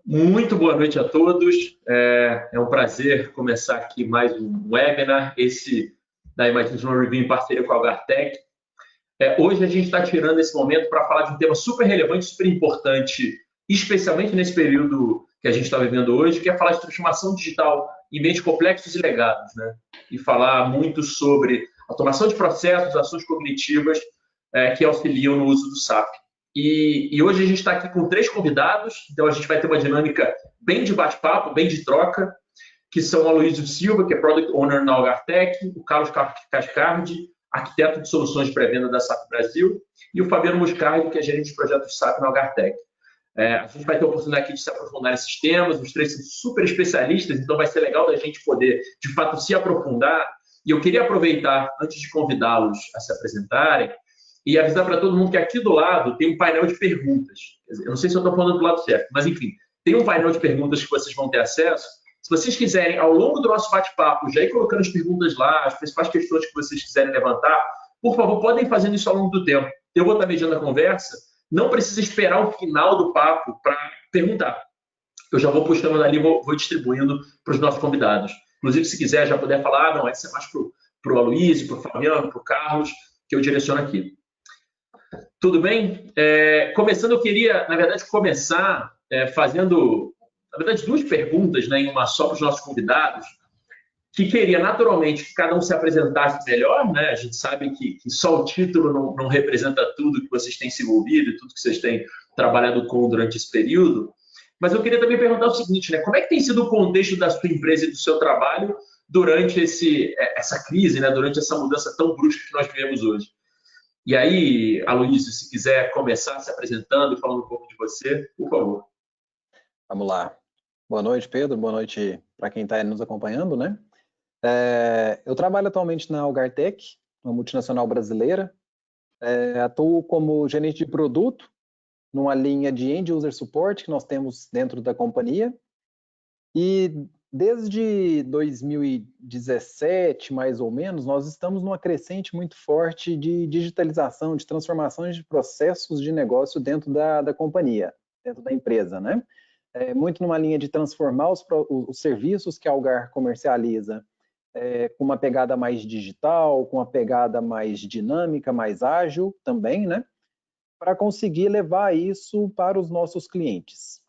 Muito boa noite a todos. É um prazer começar aqui mais um webinar, esse da Imagine Review em parceria com a Algartec. Hoje a gente está tirando esse momento para falar de um tema super relevante, super importante, especialmente nesse período que a gente está vivendo hoje, que é falar de transformação digital em meios complexos e legados, né? E falar muito sobre automação de processos, ações cognitivas que auxiliam no uso do SAP. E hoje a gente está aqui com 3 convidados, então a gente vai ter uma dinâmica bem de bate-papo, bem de troca, que são o Aloysio Silva, que é Product Owner na Algartec, o Carlos Cascardi, arquiteto de soluções de pré-venda da SAP Brasil, e o Fabiano Muscardi, que é gerente de projetos SAP na Algartec. A gente vai ter a oportunidade aqui de se aprofundar nesses temas, os 3 são super especialistas, então vai ser legal da gente poder, de fato, se aprofundar. E eu queria aproveitar, antes de convidá-los a se apresentarem, e avisar para todo mundo que aqui do lado tem um painel de perguntas. Eu não sei se eu estou falando do lado certo, mas enfim, tem um painel de perguntas que vocês vão ter acesso. Se vocês quiserem, ao longo do nosso bate-papo, já ir colocando as perguntas lá, as principais questões que vocês quiserem levantar, por favor, podem fazendo isso ao longo do tempo. Eu vou estar mediando a conversa, não precisa esperar o final do papo para perguntar. Eu já vou puxando ali, vou distribuindo para os nossos convidados. Inclusive, se quiser já puder falar, não, essa é mais para o Aloysio, para o Fabiano, para o Carlos, que eu direciono aqui. Tudo bem? Começando, eu queria, na verdade, começar fazendo, na verdade, 2 perguntas, né, em uma só para os nossos convidados, que queria naturalmente que cada um se apresentasse melhor, né? A gente sabe que só o título não representa tudo que vocês têm se envolvido e tudo que vocês têm trabalhado com durante esse período. Mas eu queria também perguntar o seguinte, né? Como é que tem sido o contexto da sua empresa e do seu trabalho durante essa crise, né? Durante essa mudança tão brusca que nós vivemos hoje? E aí, Aloysio, se quiser começar se apresentando e falando um pouco de você, por favor. Vamos lá. Boa noite, Pedro. Boa noite para quem está nos acompanhando, né? Eu trabalho atualmente na Algartec, uma multinacional brasileira. Atuo como gerente de produto numa linha de End User Support que nós temos dentro da companhia. E desde 2017, mais ou menos, nós estamos numa crescente muito forte de digitalização, de transformações de processos de negócio dentro da companhia, dentro da empresa, né? Muito numa linha de transformar os serviços que a Algar comercializa com uma pegada mais digital, com uma pegada mais dinâmica, mais ágil também, né? Para conseguir levar isso para os nossos clientes.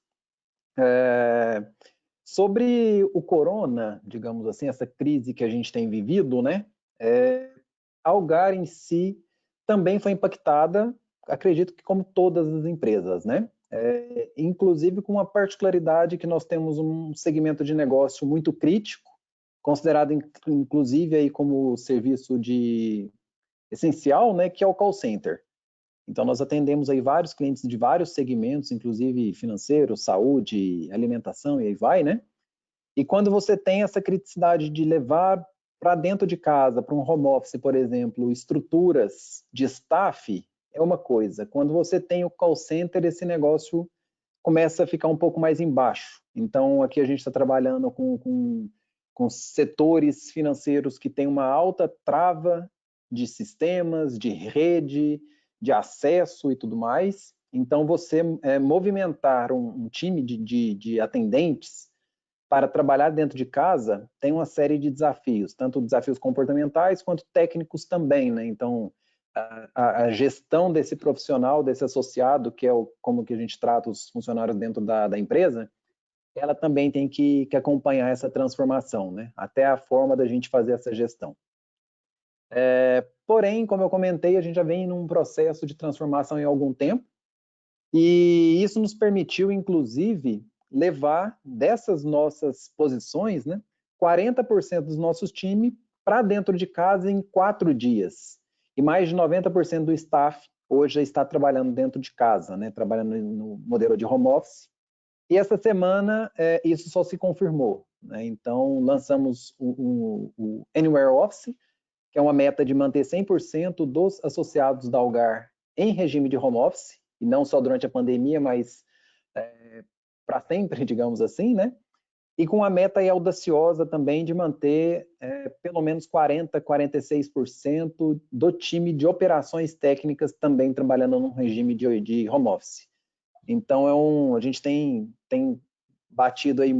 Sobre o corona, digamos assim, essa crise que a gente tem vivido, né? A Algar em si também foi impactada, acredito que como todas as empresas, né? Inclusive com uma particularidade que nós temos um segmento de negócio muito crítico, considerado inclusive aí como serviço essencial, né, que é o call center. Então nós atendemos aí vários clientes de vários segmentos, inclusive financeiro, saúde, alimentação e aí vai, né? E quando você tem essa criticidade de levar para dentro de casa, para um home office, por exemplo, estruturas de staff, é uma coisa. Quando você tem o call center, esse negócio começa a ficar um pouco mais embaixo. Então, aqui a gente está trabalhando com setores financeiros que têm uma alta trava de sistemas, de rede, de acesso e tudo mais. Então, você movimentar um time de atendentes para trabalhar dentro de casa tem uma série de desafios, tanto desafios comportamentais quanto técnicos também, né? Então, a gestão desse profissional, desse associado, que é como que a gente trata os funcionários dentro da empresa, ela também tem que acompanhar essa transformação, né? Até a forma da gente fazer essa gestão. Porém, como eu comentei, a gente já vem num processo de transformação em algum tempo, e isso nos permitiu, inclusive, levar dessas nossas posições, né, 40% dos nossos times para dentro de casa em 4 dias. E mais de 90% do staff hoje já está trabalhando dentro de casa, né, trabalhando no modelo de home office. E essa semana isso só se confirmou, né? Então lançamos o Anywhere Office, que é uma meta de manter 100% dos associados da Algar em regime de home office, e não só durante a pandemia, mas para sempre, digamos assim, né? E com a meta audaciosa também de manter pelo menos 40%, 46% do time de operações técnicas também trabalhando num regime de home office. Então, a gente tem batido aí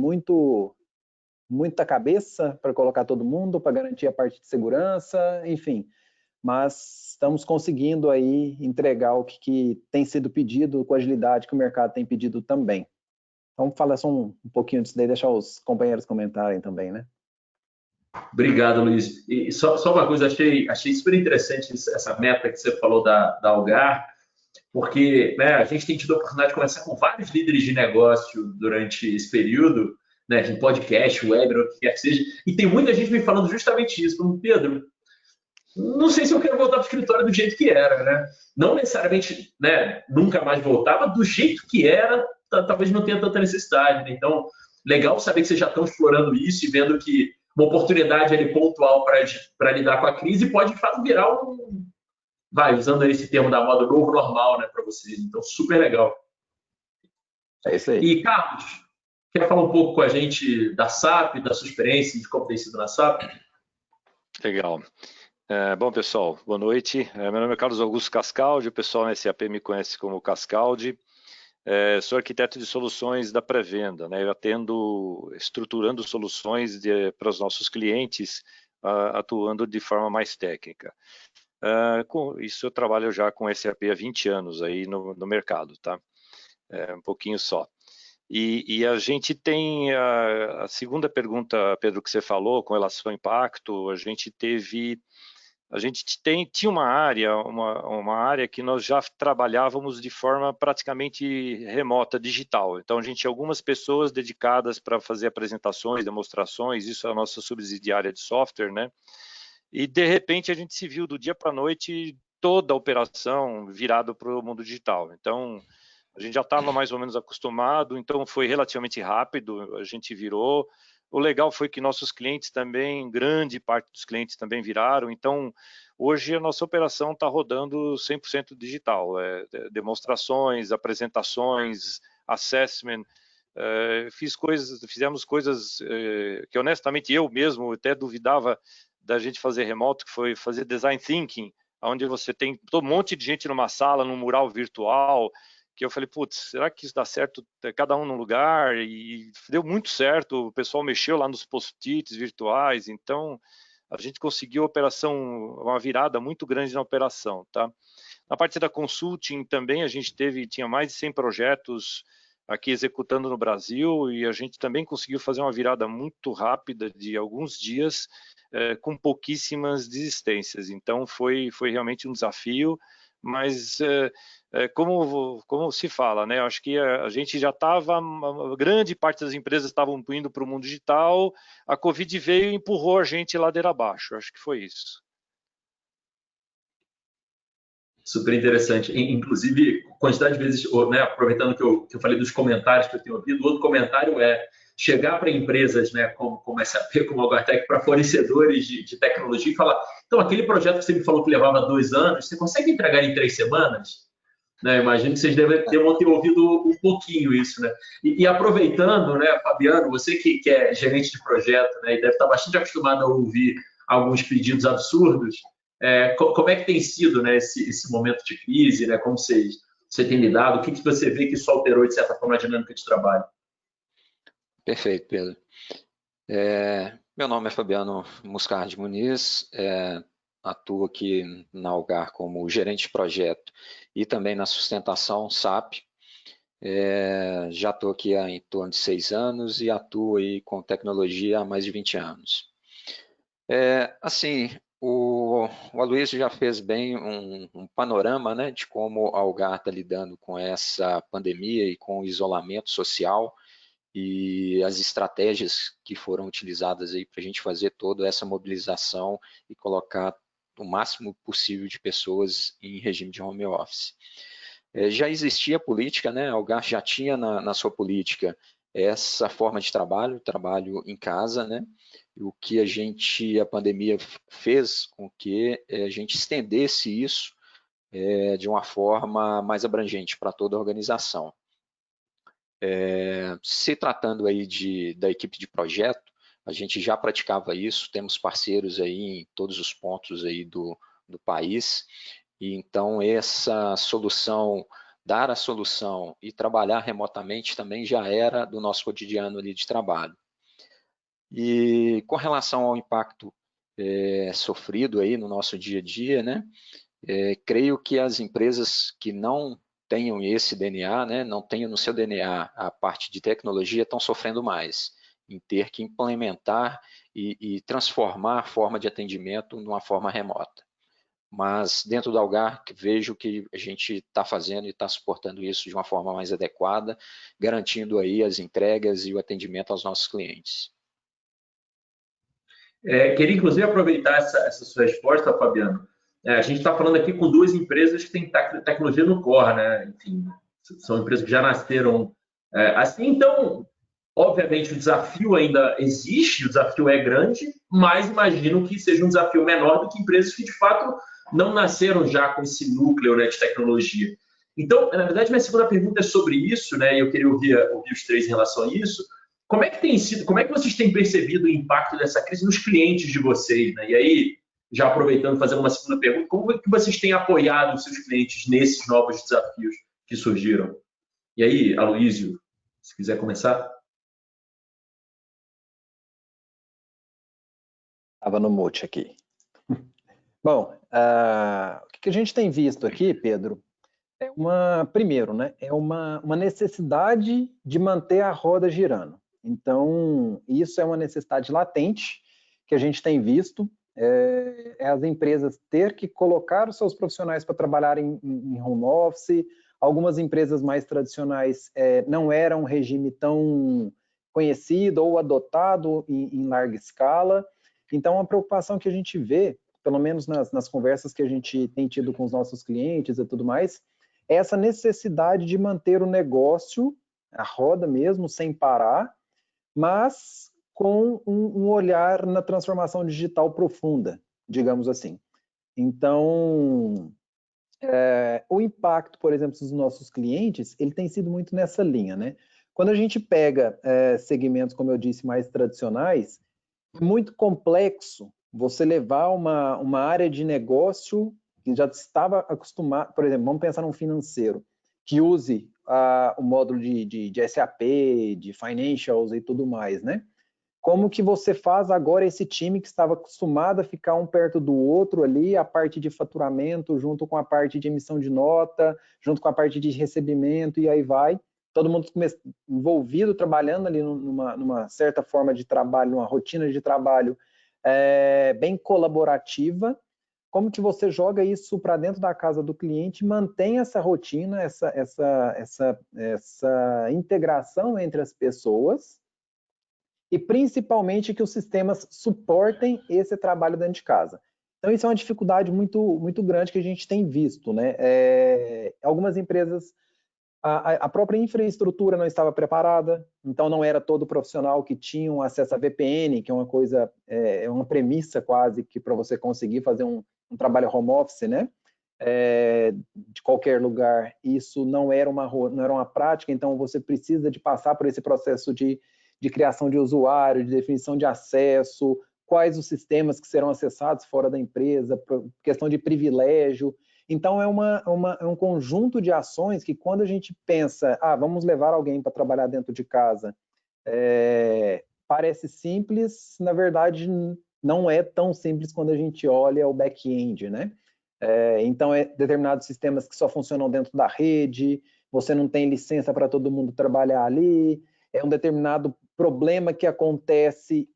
muita cabeça para colocar todo mundo, para garantir a parte de segurança, enfim. Mas estamos conseguindo aí entregar o que tem sido pedido com a agilidade que o mercado tem pedido também. Então, vamos falar só um pouquinho disso daí, deixar os companheiros comentarem também, né? Obrigado, Luiz. E só uma coisa, achei super interessante essa meta que você falou da Algar, porque, né, a gente tem tido a oportunidade de conversar com vários líderes de negócio durante esse período, né, de podcast, web, o que quer que seja, e tem muita gente me falando justamente isso, como Pedro, não sei se eu quero voltar para o escritório do jeito que era, né? Não necessariamente, né, nunca mais voltar, mas do jeito que era, talvez não tenha tanta necessidade, né? Então, legal saber que vocês já estão explorando isso e vendo que uma oportunidade ali pontual para lidar com a crise pode, de fato, virar usando esse termo da moda, novo normal, né, para vocês. Então, super legal. É isso aí. E, Carlos, quer falar um pouco com a gente da SAP, da sua experiência, de como tem sido na SAP? Legal. Bom, pessoal, boa noite. Meu nome é Carlos Augusto Cascaldi, o pessoal na SAP me conhece como Cascaldi. Sou arquiteto de soluções da pré-venda, né? Eu atendo estruturando soluções para os nossos clientes, atuando de forma mais técnica. Com isso eu trabalho já com SAP há 20 anos aí no mercado, tá? Um pouquinho só. E a gente tem a segunda pergunta, Pedro, que você falou com relação ao impacto, tinha uma área que nós já trabalhávamos de forma praticamente remota, digital. Então, a gente tinha algumas pessoas dedicadas para fazer apresentações, demonstrações, isso é a nossa subsidiária de software, né? E, de repente, a gente se viu do dia para a noite toda a operação virada para o mundo digital. Então, a gente já estava mais ou menos acostumado, então foi relativamente rápido, a gente virou. O legal foi que nossos clientes também, grande parte dos clientes também viraram, então hoje a nossa operação está rodando 100% digital, demonstrações, apresentações, assessment, fizemos coisas que honestamente eu mesmo até duvidava da gente fazer remoto, que foi fazer design thinking, onde você tem um monte de gente numa sala, num mural virtual, que eu falei, putz, será que isso dá certo cada um num lugar? E deu muito certo, o pessoal mexeu lá nos post-its virtuais, então a gente conseguiu uma virada muito grande na operação, tá? Na parte da consulting também a gente tinha mais de 100 projetos aqui executando no Brasil e a gente também conseguiu fazer uma virada muito rápida de alguns dias com pouquíssimas desistências. Então foi realmente um desafio, mas como se fala, né? Acho que a gente já estava, grande parte das empresas estavam indo para o mundo digital, a Covid veio e empurrou a gente ladeira abaixo. Acho que foi isso. Super interessante. Inclusive, quantidade de vezes, né, aproveitando que eu falei dos comentários que eu tenho ouvido, outro comentário é chegar para empresas, né, como SAP, como a Algartec, para fornecedores de tecnologia e falar, então, aquele projeto que você me falou que levava 2 anos, você consegue entregar em 3 semanas? Né, imagino que vocês devam ter ouvido um pouquinho isso, né? E aproveitando, né, Fabiano, você que é gerente de projeto, né, e deve estar bastante acostumado a ouvir alguns pedidos absurdos, como é que tem sido, né, esse momento de crise, né? Como você tem lidado? O que você vê que isso alterou, de certa forma, a dinâmica de trabalho? Perfeito, Pedro. Meu nome é Fabiano Muscardi Muniz, atuo aqui na Algar como gerente de projeto e também na sustentação SAP. Já estou aqui há em torno de 6 anos e atuo aí com tecnologia há mais de 20 anos. Assim, o Aloysio já fez bem um panorama, né, de como a Algar está lidando com essa pandemia e com o isolamento social e as estratégias que foram utilizadas aí para a gente fazer toda essa mobilização e colocar o máximo possível de pessoas em regime de home office. Já existia política, né? A Algar já tinha na sua política essa forma de trabalho em casa, né? O que a pandemia fez com que a gente estendesse isso de uma forma mais abrangente para toda a organização. Se tratando aí da equipe de projeto, a gente já praticava isso, temos parceiros aí em todos os pontos aí do país, e então essa solução dar a solução e trabalhar remotamente também já era do nosso cotidiano ali de trabalho. E com relação ao impacto sofrido aí no nosso dia a dia, né, creio que as empresas que não tenham esse DNA, né, não tenham no seu DNA a parte de tecnologia, estão sofrendo mais em ter que implementar e transformar a forma de atendimento numa forma remota. Mas dentro do Algar, vejo que a gente está fazendo e está suportando isso de uma forma mais adequada, garantindo aí as entregas e o atendimento aos nossos clientes. Queria, inclusive, aproveitar essa sua resposta, Fabiano. A gente está falando aqui com duas empresas que têm tecnologia no core, né? Enfim, são empresas que já nasceram assim. Então, obviamente, o desafio ainda existe, o desafio é grande, mas imagino que seja um desafio menor do que empresas que, de fato, não nasceram já com esse núcleo, né, de tecnologia. Então, na verdade, minha segunda pergunta é sobre isso, né? E eu queria ouvir os três em relação a isso. Como é que tem sido, como é que vocês têm percebido o impacto dessa crise nos clientes de vocês, né? E aí, já aproveitando, fazendo uma segunda pergunta, como é que vocês têm apoiado os seus clientes nesses novos desafios que surgiram? E aí, Aloísio, se quiser começar. Estava no mute aqui. Bom, o que a gente tem visto aqui, Pedro, primeiro, né, é uma necessidade de manter a roda girando. Então, isso é uma necessidade latente que a gente tem visto, as empresas ter que colocar os seus profissionais para trabalhar em home office. Algumas empresas mais tradicionais não eram um regime tão conhecido ou adotado em larga escala. Então, a preocupação que a gente vê, pelo menos nas conversas que a gente tem tido com os nossos clientes e tudo mais, é essa necessidade de manter o negócio, a roda mesmo, sem parar, mas com um olhar na transformação digital profunda, digamos assim. Então, o impacto, por exemplo, dos nossos clientes, ele tem sido muito nessa linha, né? Quando a gente pega segmentos, como eu disse, mais tradicionais, é muito complexo você levar uma área de negócio que já estava acostumado, por exemplo, vamos pensar num financeiro, que use o módulo de SAP, de financials e tudo mais, né? Como que você faz agora esse time que estava acostumado a ficar um perto do outro ali, a parte de faturamento, junto com a parte de emissão de nota, junto com a parte de recebimento, e aí vai. Todo mundo envolvido, trabalhando ali numa certa forma de trabalho, numa rotina de trabalho bem colaborativa. Como que você joga isso para dentro da casa do cliente, mantém essa rotina, essa integração entre as pessoas, e principalmente que os sistemas suportem esse trabalho dentro de casa. Então, isso é uma dificuldade muito, muito grande que a gente tem visto, né? Algumas empresas, a própria infraestrutura não estava preparada, então não era todo profissional que tinha acesso a VPN, que é uma coisa, uma premissa quase que para você conseguir fazer um trabalho home office, né? De qualquer lugar, isso não era uma prática, então você precisa de passar por esse processo de criação de usuário, de definição de acesso, quais os sistemas que serão acessados fora da empresa, questão de privilégio. Então, é um conjunto de ações que, quando a gente pensa, vamos levar alguém para trabalhar dentro de casa, parece simples, na verdade, não é tão simples quando a gente olha o back-end, né? Então, determinados sistemas que só funcionam dentro da rede, você não tem licença para todo mundo trabalhar ali, é um determinado problema que acontece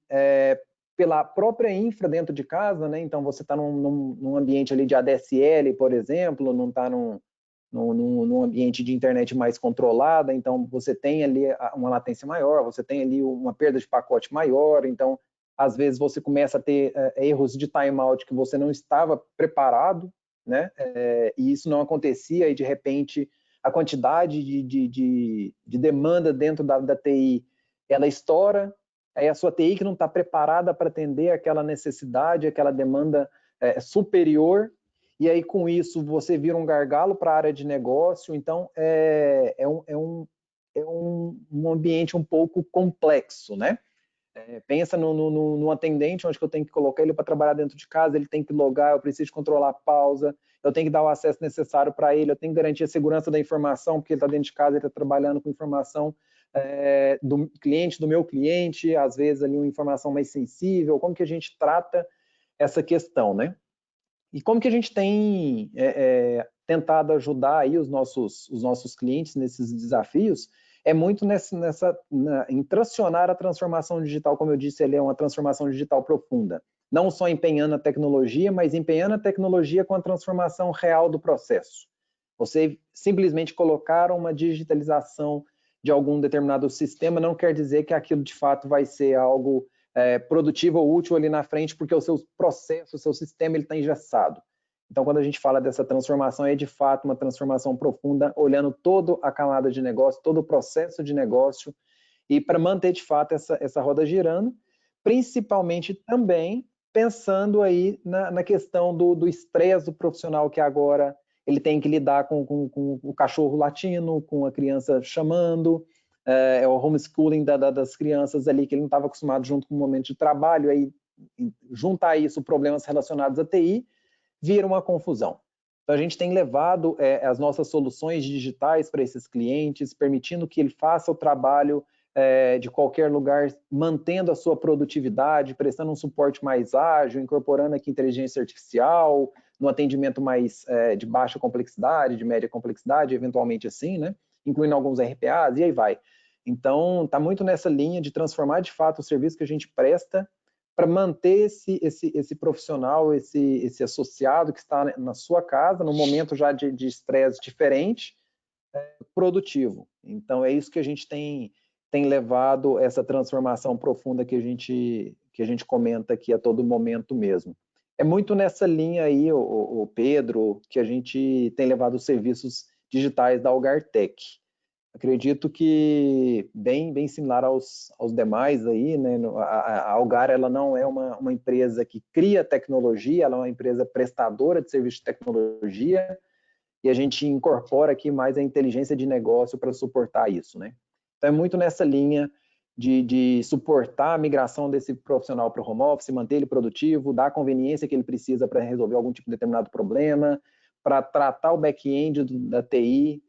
pela própria infra dentro de casa, né? Então, você está num ambiente ali de ADSL, por exemplo, não está num ambiente de internet mais controlada, então você tem ali uma latência maior, você tem ali uma perda de pacote maior, então, às vezes, você começa a ter erros de timeout que você não estava preparado, né? E isso não acontecia, e de repente a quantidade de demanda dentro da TI, ela estoura, aí a sua TI que não está preparada para atender aquela necessidade, aquela demanda superior, e aí com isso você vira um gargalo para a área de negócio. Então é um ambiente um pouco complexo, né? Pensa no atendente, onde que eu tenho que colocar ele para trabalhar dentro de casa, ele tem que logar, eu preciso controlar a pausa, eu tenho que dar o acesso necessário para ele, eu tenho que garantir a segurança da informação, porque ele está dentro de casa, ele está trabalhando com informação do cliente, do meu cliente, às vezes ali uma informação mais sensível, como que a gente trata essa questão, né? E como que a gente tem tentado ajudar aí os nossos clientes nesses desafios, é muito em tracionar a transformação digital, como eu disse, ele é uma transformação digital profunda. Não só empenhando a tecnologia, mas empenhando a tecnologia com a transformação real do processo. Você simplesmente colocar uma digitalização de algum determinado sistema não quer dizer que aquilo de fato vai ser algo produtivo ou útil ali na frente, porque o seu processo, o seu sistema, ele está engessado. Então, quando a gente fala dessa transformação, é de fato uma transformação profunda, olhando toda a camada de negócio, todo o processo de negócio, e para manter de fato essa roda girando, principalmente também pensando aí na questão do estresse do profissional, que agora ele tem que lidar com o cachorro latindo, com a criança chamando, o homeschooling das crianças ali, que ele não estava acostumado junto com o momento de trabalho, aí juntar isso, problemas relacionados à TI, vira uma confusão. Então, a gente tem levado as nossas soluções digitais para esses clientes, permitindo que ele faça o trabalho de qualquer lugar, mantendo a sua produtividade, prestando um suporte mais ágil, incorporando aqui inteligência artificial, no atendimento mais de baixa complexidade, de média complexidade, eventualmente assim, né? Incluindo alguns RPAs, e aí vai. Então, está muito nessa linha de transformar, de fato, o serviço que a gente presta para manter esse profissional, esse associado que está na sua casa, num momento já de estresse diferente, produtivo. Então, é isso que a gente tem levado, essa transformação profunda que a gente comenta aqui a todo momento mesmo. É muito nessa linha aí, o Pedro, que a gente tem levado os serviços digitais da Algartec. Acredito que bem similar aos demais aí, né? A Algar, ela não é uma empresa que cria tecnologia, ela é uma empresa prestadora de serviço de tecnologia, e a gente incorpora aqui mais a inteligência de negócio para suportar isso, né? Então é muito nessa linha de suportar a migração desse profissional para o home office, manter ele produtivo, dar a conveniência que ele precisa para resolver algum tipo de determinado problema, para tratar o back-end da TI,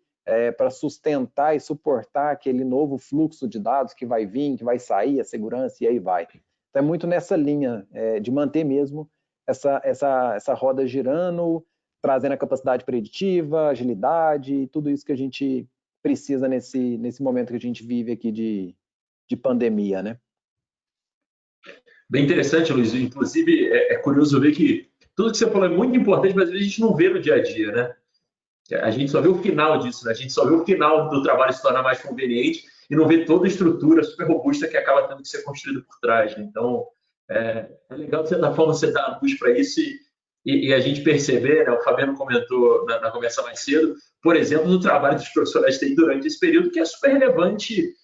para sustentar e suportar aquele novo fluxo de dados que vai vir, que vai sair, a segurança, e aí vai. Então é muito nessa linha de manter mesmo essa roda girando, trazendo a capacidade preditiva, agilidade, tudo isso que a gente precisa nesse momento que a gente vive aqui de pandemia, né? Bem interessante, Luiz. Inclusive, é curioso ver que tudo que você falou é muito importante, mas a gente não vê no dia a dia, né? A gente só vê o final disso, né? A gente só vê o final do trabalho se tornar mais conveniente e não vê toda a estrutura super robusta que acaba tendo que ser construída por trás, né? Então, é legal, de certa forma, você dar a luz para isso e a gente perceber, né? O Fabiano comentou na conversa mais cedo, por exemplo, do trabalho dos profissionais de TI durante esse período, que é super relevante,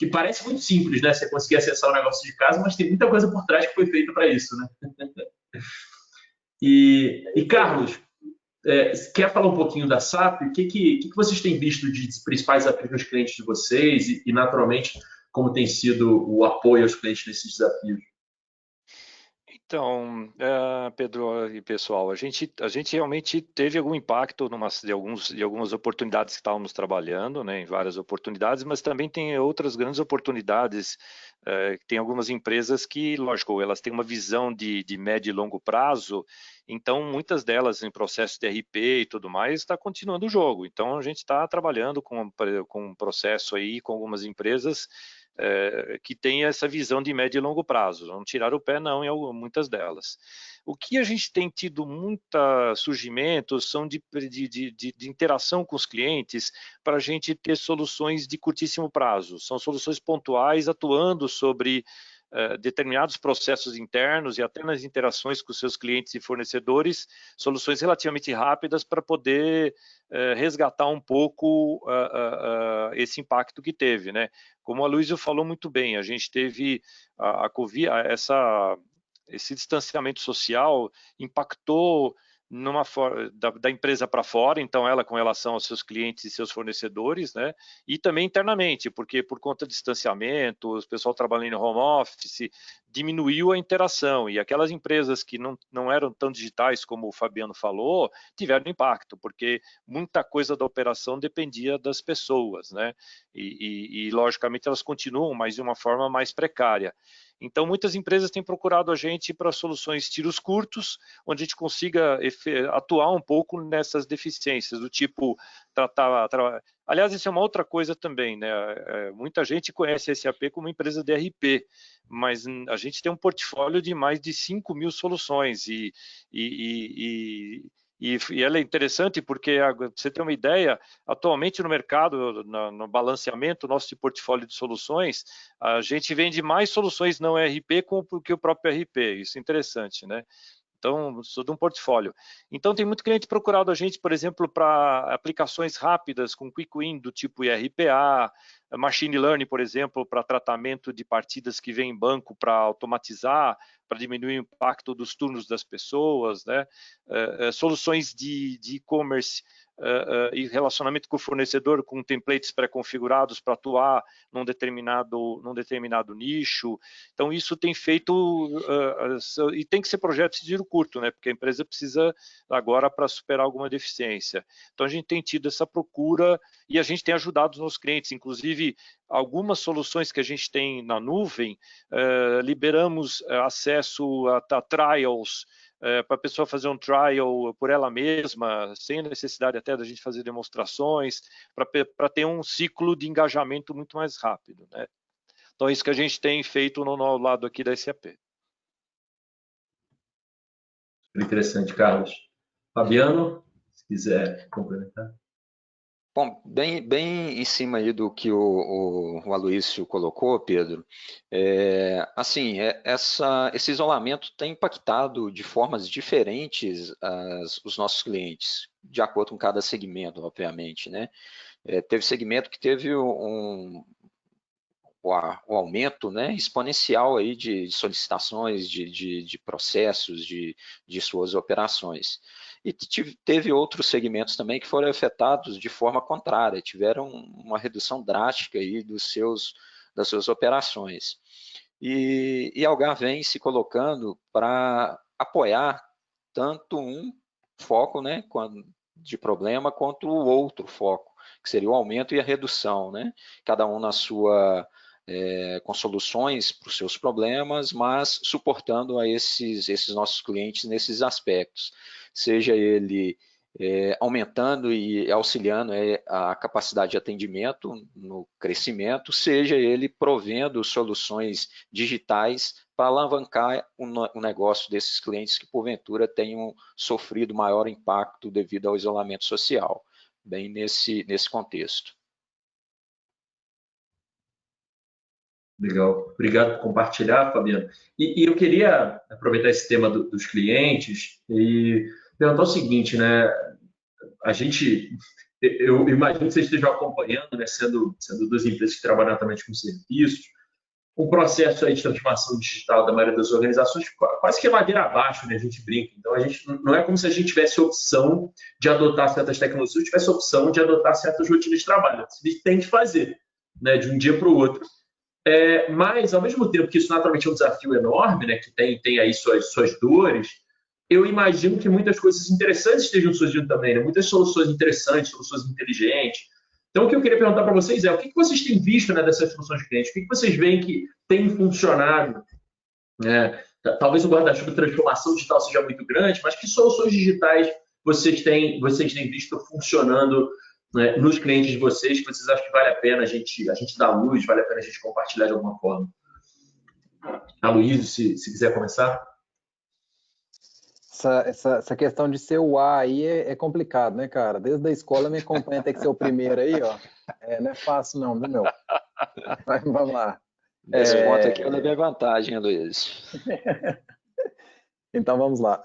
que parece muito simples, né? Você conseguir acessar o negócio de casa, mas tem muita coisa por trás que foi feita para isso, né? E Carlos, quer falar um pouquinho da SAP? O que vocês têm visto de principais desafios nos clientes de vocês e, naturalmente, como tem sido o apoio aos clientes nesses desafios? Então, Pedro e pessoal, a gente realmente teve algum impacto de algumas oportunidades que estávamos trabalhando, né, em várias oportunidades, mas também tem outras grandes oportunidades. Tem algumas empresas que, lógico, elas têm uma visão de médio e longo prazo, então muitas delas em processo de RP e tudo mais está continuando o jogo. Então a gente está trabalhando com um processo aí com algumas empresas que tem essa visão de médio e longo prazo, não tirar o pé não em muitas delas. O que a gente tem tido muita surgimentos são de interação com os clientes para a gente ter soluções de curtíssimo prazo, são soluções pontuais atuando sobre determinados processos internos e até nas interações com seus clientes e fornecedores, soluções relativamente rápidas para poder resgatar um pouco esse impacto que teve, né? Como a Luísa falou muito bem, a gente teve a Covid, esse distanciamento social impactou da empresa para fora, então ela com relação aos seus clientes e seus fornecedores, né? E também internamente, porque por conta do distanciamento, o pessoal trabalhando em home office, diminuiu a interação, e aquelas empresas que não eram tão digitais como o Fabiano falou, tiveram impacto, porque muita coisa da operação dependia das pessoas, né? E logicamente elas continuam, mas de uma forma mais precária. Então, muitas empresas têm procurado a gente para soluções tiros curtos, onde a gente consiga atuar um pouco nessas deficiências, do tipo Aliás, isso é uma outra coisa também, né? Muita gente conhece a SAP como empresa de RP, mas a gente tem um portfólio de mais de 5.000 soluções e ela é interessante porque, para você ter uma ideia, atualmente no mercado, no balanceamento nosso de portfólio de soluções, a gente vende mais soluções não RP que o próprio RP. Isso é interessante, né? Então, sou de um portfólio. Então, tem muito cliente procurado a gente, por exemplo, para aplicações rápidas com Quick Win do tipo IRPA, Machine Learning, por exemplo, para tratamento de partidas que vem em banco para automatizar, para diminuir o impacto dos turnos das pessoas, né? Soluções de e-commerce e relacionamento com o fornecedor com templates pré-configurados para atuar num determinado nicho. Então, isso tem feito, e tem que ser projeto de tiro curto, né? Porque a empresa precisa agora para superar alguma deficiência. Então, a gente tem tido essa procura e a gente tem ajudado os nossos clientes, inclusive algumas soluções que a gente tem na nuvem, liberamos acesso a trials, para a pessoa fazer um trial por ela mesma, sem necessidade até da gente fazer demonstrações, para ter um ciclo de engajamento muito mais rápido, né? Então, é isso que a gente tem feito no lado aqui da SAP. Interessante, Carlos. Fabiano, se quiser complementar. Bom, bem em cima aí do que o Aloísio colocou, Pedro, assim, esse isolamento tem impactado de formas diferentes os nossos clientes, de acordo com cada segmento, obviamente, né? Teve segmento que teve o aumento, né, exponencial aí de solicitações, de processos, de suas operações. E teve outros segmentos também que foram afetados de forma contrária, tiveram uma redução drástica aí das suas operações. E a Algar vem se colocando para apoiar tanto um foco, né, de problema, quanto o outro foco, que seria o aumento e a redução, né? Cada um com soluções para os seus problemas, mas suportando a esses nossos clientes nesses aspectos, seja ele aumentando e auxiliando a capacidade de atendimento no crescimento, seja ele provendo soluções digitais para alavancar o negócio desses clientes que porventura tenham sofrido maior impacto devido ao isolamento social, bem nesse contexto. Legal, obrigado por compartilhar, Fabiano. E eu queria aproveitar esse tema dos clientes e perguntar o seguinte, né? Eu imagino que vocês estejam acompanhando, né, sendo duas empresas que trabalham atualmente com serviços, o processo aí de transformação digital da maioria das organizações quase que é ladeira abaixo, né? A gente brinca. Então, não é como se a gente tivesse opção de adotar certas tecnologias, tivesse opção de adotar certas rotinas de trabalho. A gente tem que fazer, né, de um dia para o outro. Mas, ao mesmo tempo que isso naturalmente é um desafio enorme, né, que tem aí suas dores, eu imagino que muitas coisas interessantes estejam surgindo também, né? Muitas soluções interessantes, soluções inteligentes. Então, o que eu queria perguntar para vocês o que vocês têm visto, né, dessas soluções de clientes? O que vocês veem que tem funcionado? Talvez o guarda-chuva de transformação digital seja muito grande, mas que soluções digitais vocês têm visto funcionando, né, nos clientes de vocês, que vocês acham que vale a pena a gente dar luz, vale a pena a gente compartilhar de alguma forma? Aloísio, se quiser começar. Essa questão de ser o A aí é complicado, né, cara? Desde a escola me acompanha até que ser o primeiro aí, ó. Não é fácil não, viu, meu? Mas vamos lá. Nesse ponto aqui eu levei vantagem, Luiz. Então vamos lá.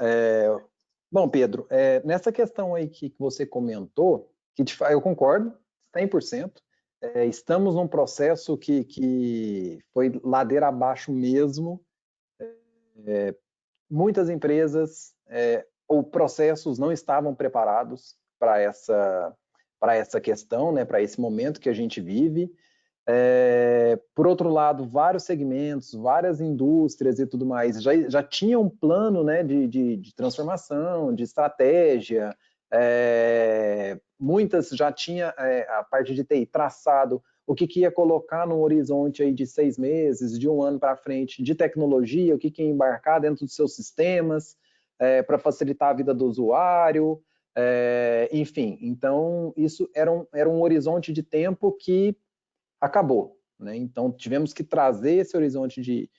Bom, Pedro, nessa questão aí que você comentou, eu concordo 100%. Estamos num processo que foi ladeira abaixo mesmo. Muitas empresas ou processos não estavam preparados para essa questão, né, para esse momento que a gente vive. Por outro lado, vários segmentos, várias indústrias e tudo mais já tinham um plano, né, de transformação, de estratégia. Muitas já tinham a parte de TI traçado o que ia colocar no horizonte aí de 6 meses, de 1 ano para frente, de tecnologia, o que ia embarcar dentro dos seus sistemas, para facilitar a vida do usuário, enfim. Então, isso era um horizonte de tempo que acabou, né? Então, tivemos que trazer esse horizonte de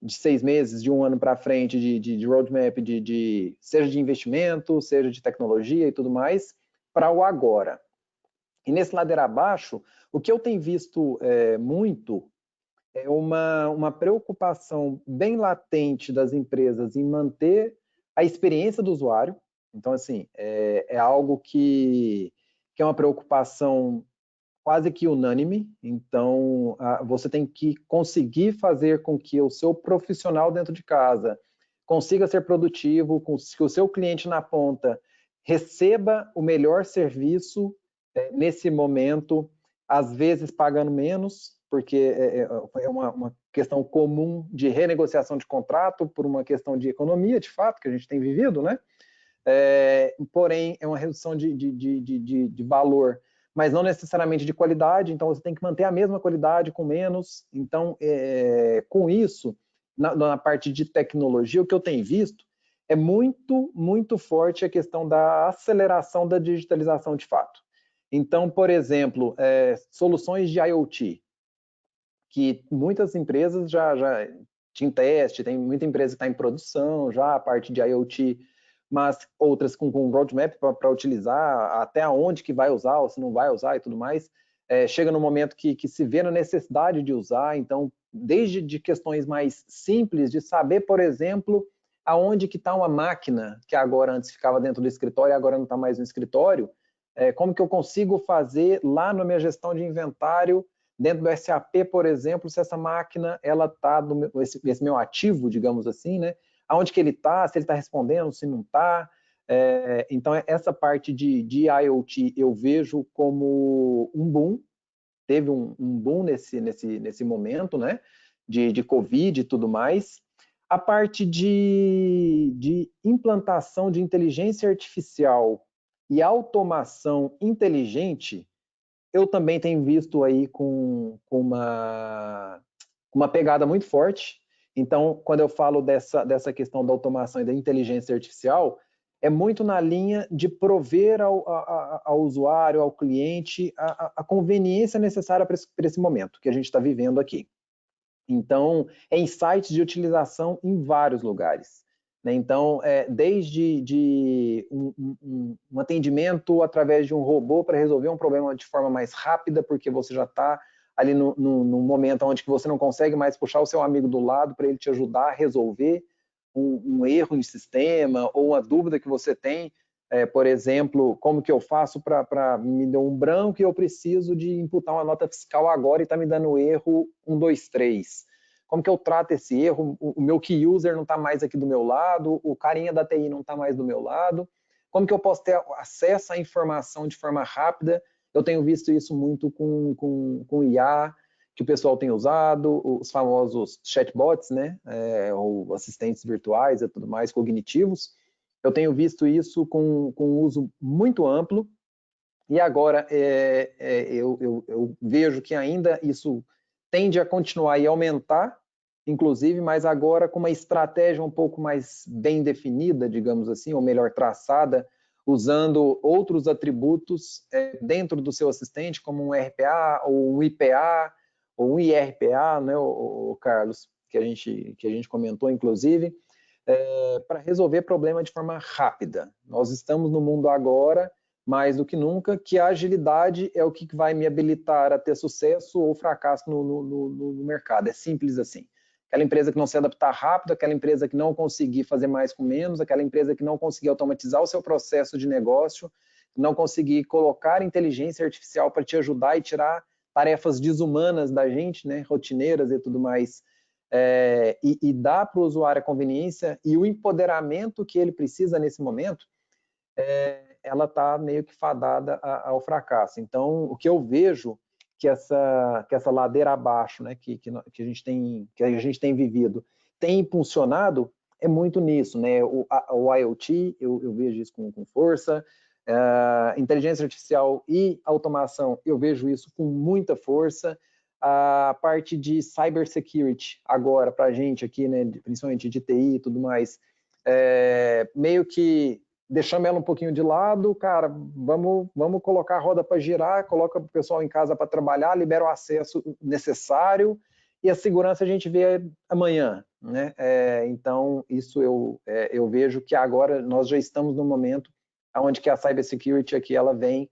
6 meses, de 1 ano para frente, de roadmap, seja de investimento, seja de tecnologia e tudo mais, para o agora. E nesse ladeira abaixo, o que eu tenho visto muito é uma preocupação bem latente das empresas em manter a experiência do usuário. Então, assim, é algo que é uma preocupação quase que unânime. Então, você tem que conseguir fazer com que o seu profissional dentro de casa consiga ser produtivo, que o seu cliente na ponta receba o melhor serviço nesse momento, às vezes pagando menos, porque é uma questão comum de renegociação de contrato, por uma questão de economia, de fato, que a gente tem vivido, né? Porém, é uma redução de valor, mas não necessariamente de qualidade. Então, você tem que manter a mesma qualidade com menos. Então, com isso, na parte de tecnologia, o que eu tenho visto é muito, muito forte a questão da aceleração da digitalização de fato. Então, por exemplo, soluções de IoT, que muitas empresas já tinham teste, tem muita empresa que está em produção já, a parte de IoT, mas outras com roadmap para utilizar, até onde que vai usar, ou se não vai usar e tudo mais. Chega no momento que se vê na necessidade de usar. Então, desde de questões mais simples, de saber, por exemplo, aonde que está uma máquina, que agora antes ficava dentro do escritório e agora não está mais no escritório, como que eu consigo fazer lá na minha gestão de inventário, dentro do SAP, por exemplo, se essa máquina, ela está, esse meu ativo, digamos assim, né? Aonde que ele está, se ele está respondendo, se não está. Então, essa parte de IoT eu vejo como um boom. Teve um boom nesse momento, né? De Covid e tudo mais. A parte de implantação de inteligência artificial e automação inteligente, eu também tenho visto aí com uma pegada muito forte. Então, quando eu falo dessa questão da automação e da inteligência artificial, é muito na linha de prover ao usuário, ao cliente, a conveniência necessária para esse momento que a gente está vivendo aqui. Então, insights de utilização em vários lugares. Então, desde um atendimento através de um robô para resolver um problema de forma mais rápida, porque você já está ali no momento onde você não consegue mais puxar o seu amigo do lado para ele te ajudar a resolver um erro em sistema ou uma dúvida que você tem. Por exemplo, como que eu faço para me dar um branco e eu preciso de imputar uma nota fiscal agora e está me dando erro 1, 2, 3. Como que eu trato esse erro? O meu key user não está mais aqui do meu lado, o carinha da TI não está mais do meu lado. Como que eu posso ter acesso à informação de forma rápida? Eu tenho visto isso muito com IA, que o pessoal tem usado, os famosos chatbots, né? Ou assistentes virtuais e tudo mais, cognitivos. Eu tenho visto isso com uso muito amplo. E agora eu vejo que ainda isso tende a continuar e aumentar, inclusive, mas agora com uma estratégia um pouco mais bem definida, digamos assim, ou melhor traçada, usando outros atributos dentro do seu assistente, como um RPA, ou um IPA, ou um IRPA, né, o Carlos, que a gente comentou, inclusive, para resolver problema de forma rápida. Nós estamos no mundo agora, mais do que nunca, que a agilidade é o que vai me habilitar a ter sucesso ou fracasso no mercado. É simples assim. Aquela empresa que não se adaptar rápido, aquela empresa que não conseguir fazer mais com menos, aquela empresa que não conseguir automatizar o seu processo de negócio, não conseguir colocar inteligência artificial para te ajudar e tirar tarefas desumanas da gente, né, rotineiras e tudo mais, e dá para o usuário a conveniência e o empoderamento que ele precisa nesse momento, ela está meio que fadada ao fracasso. Então, o que eu vejo que essa ladeira abaixo, né, que a gente tem vivido, tem impulsionado é muito nisso, né? O IoT, eu vejo isso com força, inteligência artificial e automação, eu vejo isso com muita força. A parte de cybersecurity agora para a gente aqui, né, principalmente de TI e tudo mais, meio que deixamos ela um pouquinho de lado, cara, vamos colocar a roda para girar, coloca o pessoal em casa para trabalhar, libera o acesso necessário e a segurança a gente vê amanhã, né? Então, isso eu vejo que agora nós já estamos no momento onde que a cybersecurity aqui ela vem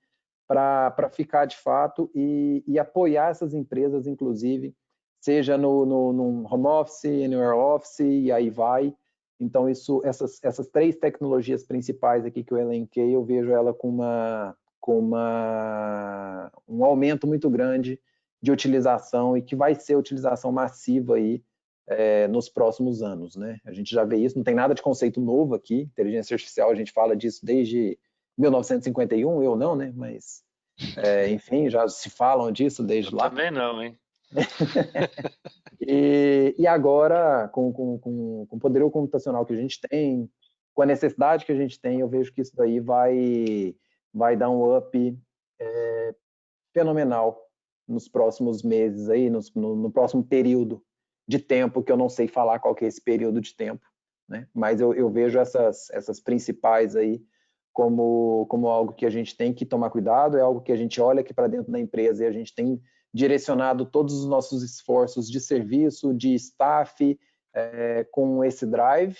para ficar de fato e apoiar essas empresas, inclusive, seja no home office, anywhere office, e aí vai. Então, essas 3 tecnologias principais aqui que eu elenquei, eu vejo ela com um aumento muito grande de utilização e que vai ser utilização massiva aí nos próximos anos, né? A gente já vê isso, não tem nada de conceito novo aqui, inteligência artificial, a gente fala disso desde 1951, eu não, né? Mas, enfim, já se falam disso desde lá. Também não, hein? E agora, com o poder computacional que a gente tem, com a necessidade que a gente tem, eu vejo que isso daí vai dar um up fenomenal nos próximos meses, aí, no próximo período de tempo, que eu não sei falar qual que é esse período de tempo, né? Mas eu vejo essas principais aí como algo que a gente tem que tomar cuidado, é algo que a gente olha aqui para dentro da empresa e a gente tem direcionado todos os nossos esforços de serviço, de staff, com esse drive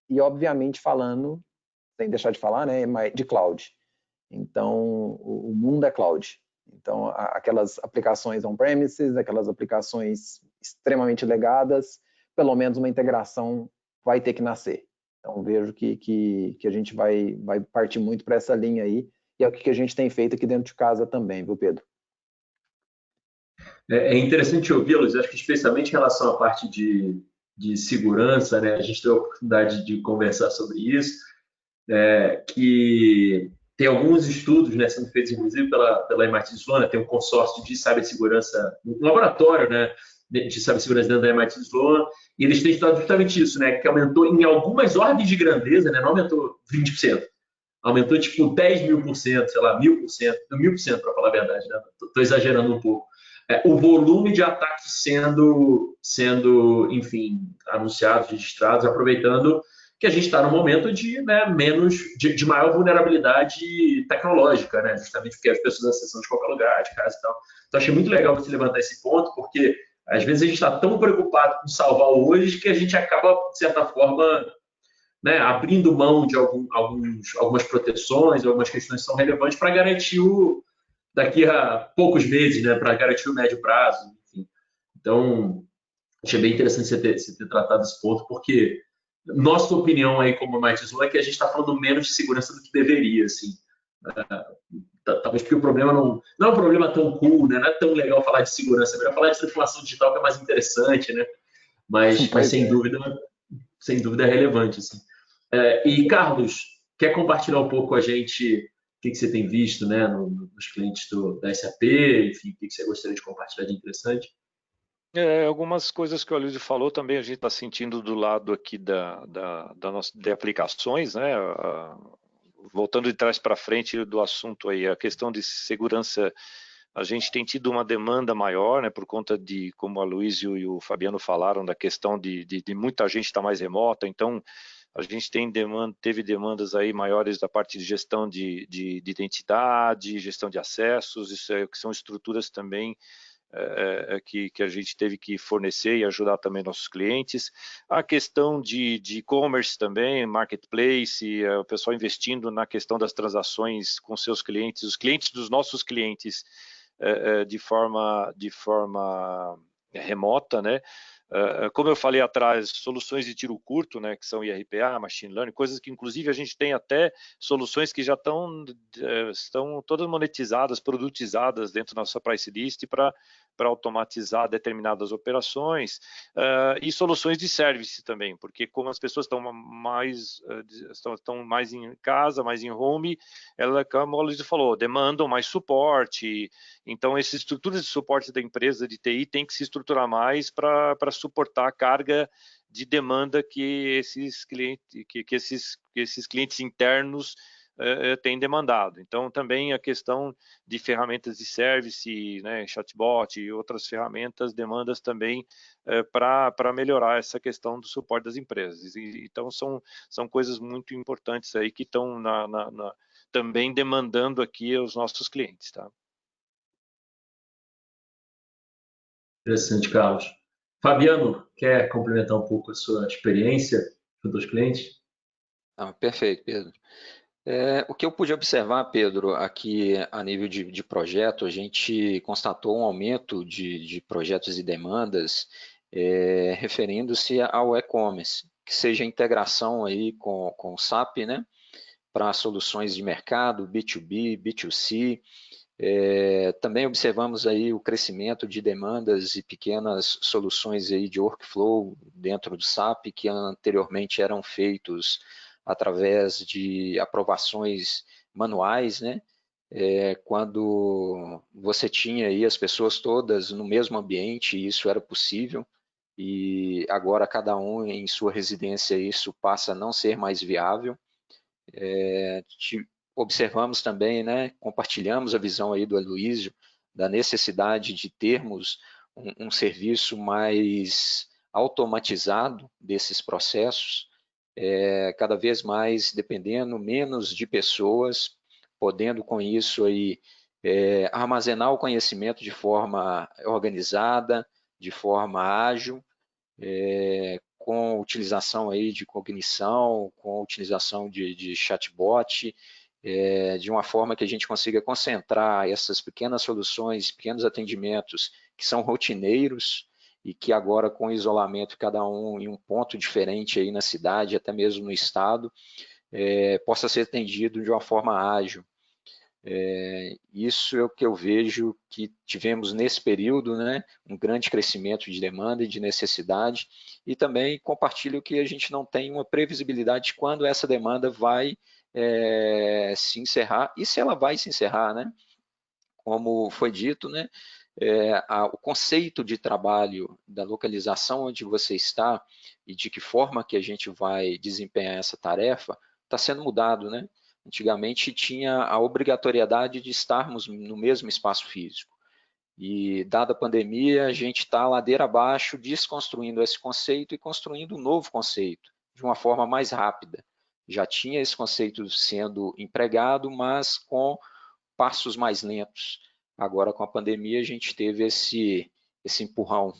e, obviamente, falando, sem deixar de falar, né, de cloud. Então, o mundo é cloud. Então, aquelas aplicações on-premises, aquelas aplicações extremamente legadas, pelo menos uma integração vai ter que nascer. Então, vejo que a gente vai partir muito para essa linha aí, e é o que a gente tem feito aqui dentro de casa também, viu, Pedro? É interessante ouvi-los, acho que especialmente em relação à parte de segurança, né? A gente teve a oportunidade de conversar sobre isso, que tem alguns estudos, né, sendo feitos, inclusive, pela MIT Sloan, tem um consórcio de cibersegurança, um laboratório, né, de cibersegurança dentro da MIT Sloan, e eles têm estudado justamente isso, né, que aumentou em algumas ordens de grandeza, né, não aumentou 20%, aumentou tipo 10.000%, sei lá, 1.000%, 1.000% para falar a verdade, né? Estou exagerando um pouco. O volume de ataques sendo, enfim, anunciados, registrados, aproveitando que a gente está num momento de, né, de maior vulnerabilidade tecnológica, né? Justamente porque as pessoas acessam de qualquer lugar, de casa e tal. Então, achei muito legal você levantar esse ponto, porque às vezes a gente está tão preocupado com salvar o hoje que a gente acaba, de certa forma, né, abrindo mão de algumas proteções, algumas questões que são relevantes para garantir daqui a poucos meses, né, para garantir o médio prazo. Enfim. Então, achei bem interessante você ter tratado esse ponto, porque nossa opinião aí como MIT Sloan é que a gente está falando menos de segurança do que deveria, assim. Talvez porque o problema não é um problema tão cool, né? Não é tão legal falar de segurança, é melhor falar de transformação digital, que é mais interessante, né? Mas sem dúvida é relevante, assim. E, Carlos, quer compartilhar um pouco com a gente o que você tem visto, né, nos clientes da SAP, enfim, o que você gostaria de compartilhar de interessante? Algumas coisas que o Aloysio falou também a gente está sentindo do lado aqui de aplicações, né? Voltando de trás para frente do assunto aí, a questão de segurança, a gente tem tido uma demanda maior, né, por conta de, como o Aloysio e o Fabiano falaram, da questão de muita gente estar mais remota, então a gente teve demandas aí maiores da parte de gestão de identidade, gestão de acessos, isso que são estruturas também que a gente teve que fornecer e ajudar também nossos clientes. A questão de e-commerce também, marketplace, o pessoal investindo na questão das transações com seus clientes, os clientes dos nossos clientes de forma remota, né? Como eu falei atrás, soluções de tiro curto, né, que são IRPA, Machine Learning, coisas que inclusive a gente tem até soluções que já estão todas monetizadas, produtizadas dentro da nossa price list para para automatizar determinadas operações, e soluções de service também, porque como as pessoas estão mais em casa, mais em home, ela, como a Luísa falou, demandam mais suporte. Então, essas estruturas de suporte da empresa de TI tem que se estruturar mais para suportar a carga de demanda que esses clientes internos têm demandado. Então, também a questão de ferramentas de service, né, chatbot e outras ferramentas, demandas também para melhorar essa questão do suporte das empresas. Então, são coisas muito importantes aí que estão também demandando aqui os nossos clientes, tá? Interessante, Carlos. Fabiano, quer complementar um pouco a sua experiência junto aos clientes? Perfeito, Pedro. O que eu pude observar, Pedro, aqui a nível de projeto, a gente constatou um aumento de projetos e demandas referindo-se ao e-commerce, que seja a integração aí com o SAP, né, para soluções de mercado, B2B, B2C. Também observamos aí o crescimento de demandas e pequenas soluções aí de workflow dentro do SAP, que anteriormente eram feitos através de aprovações manuais, né? Quando você tinha aí as pessoas todas no mesmo ambiente, isso era possível, e agora cada um em sua residência, isso passa a não ser mais viável. Observamos também, né, compartilhamos a visão aí do Aloysio, da necessidade de termos um serviço mais automatizado desses processos, cada vez mais dependendo menos de pessoas, podendo com isso aí armazenar o conhecimento de forma organizada, de forma ágil, com utilização aí de cognição, com utilização de chatbot, de uma forma que a gente consiga concentrar essas pequenas soluções, pequenos atendimentos que são rotineiros e que agora com o isolamento, cada um em um ponto diferente aí na cidade, até mesmo no estado, possa ser atendido de uma forma ágil. Isso é o que eu vejo que tivemos nesse período, né, um grande crescimento de demanda e de necessidade, e também compartilho que a gente não tem uma previsibilidade de quando essa demanda vai se encerrar, e se ela vai se encerrar, né? Como foi dito, né, o conceito de trabalho da localização onde você está e de que forma que a gente vai desempenhar essa tarefa está sendo mudado, né? Antigamente tinha a obrigatoriedade de estarmos no mesmo espaço físico. E, dada a pandemia, a gente está ladeira abaixo desconstruindo esse conceito e construindo um novo conceito, de uma forma mais rápida. Já tinha esse conceito sendo empregado, mas com passos mais lentos. Agora, com a pandemia, a gente teve esse empurrão.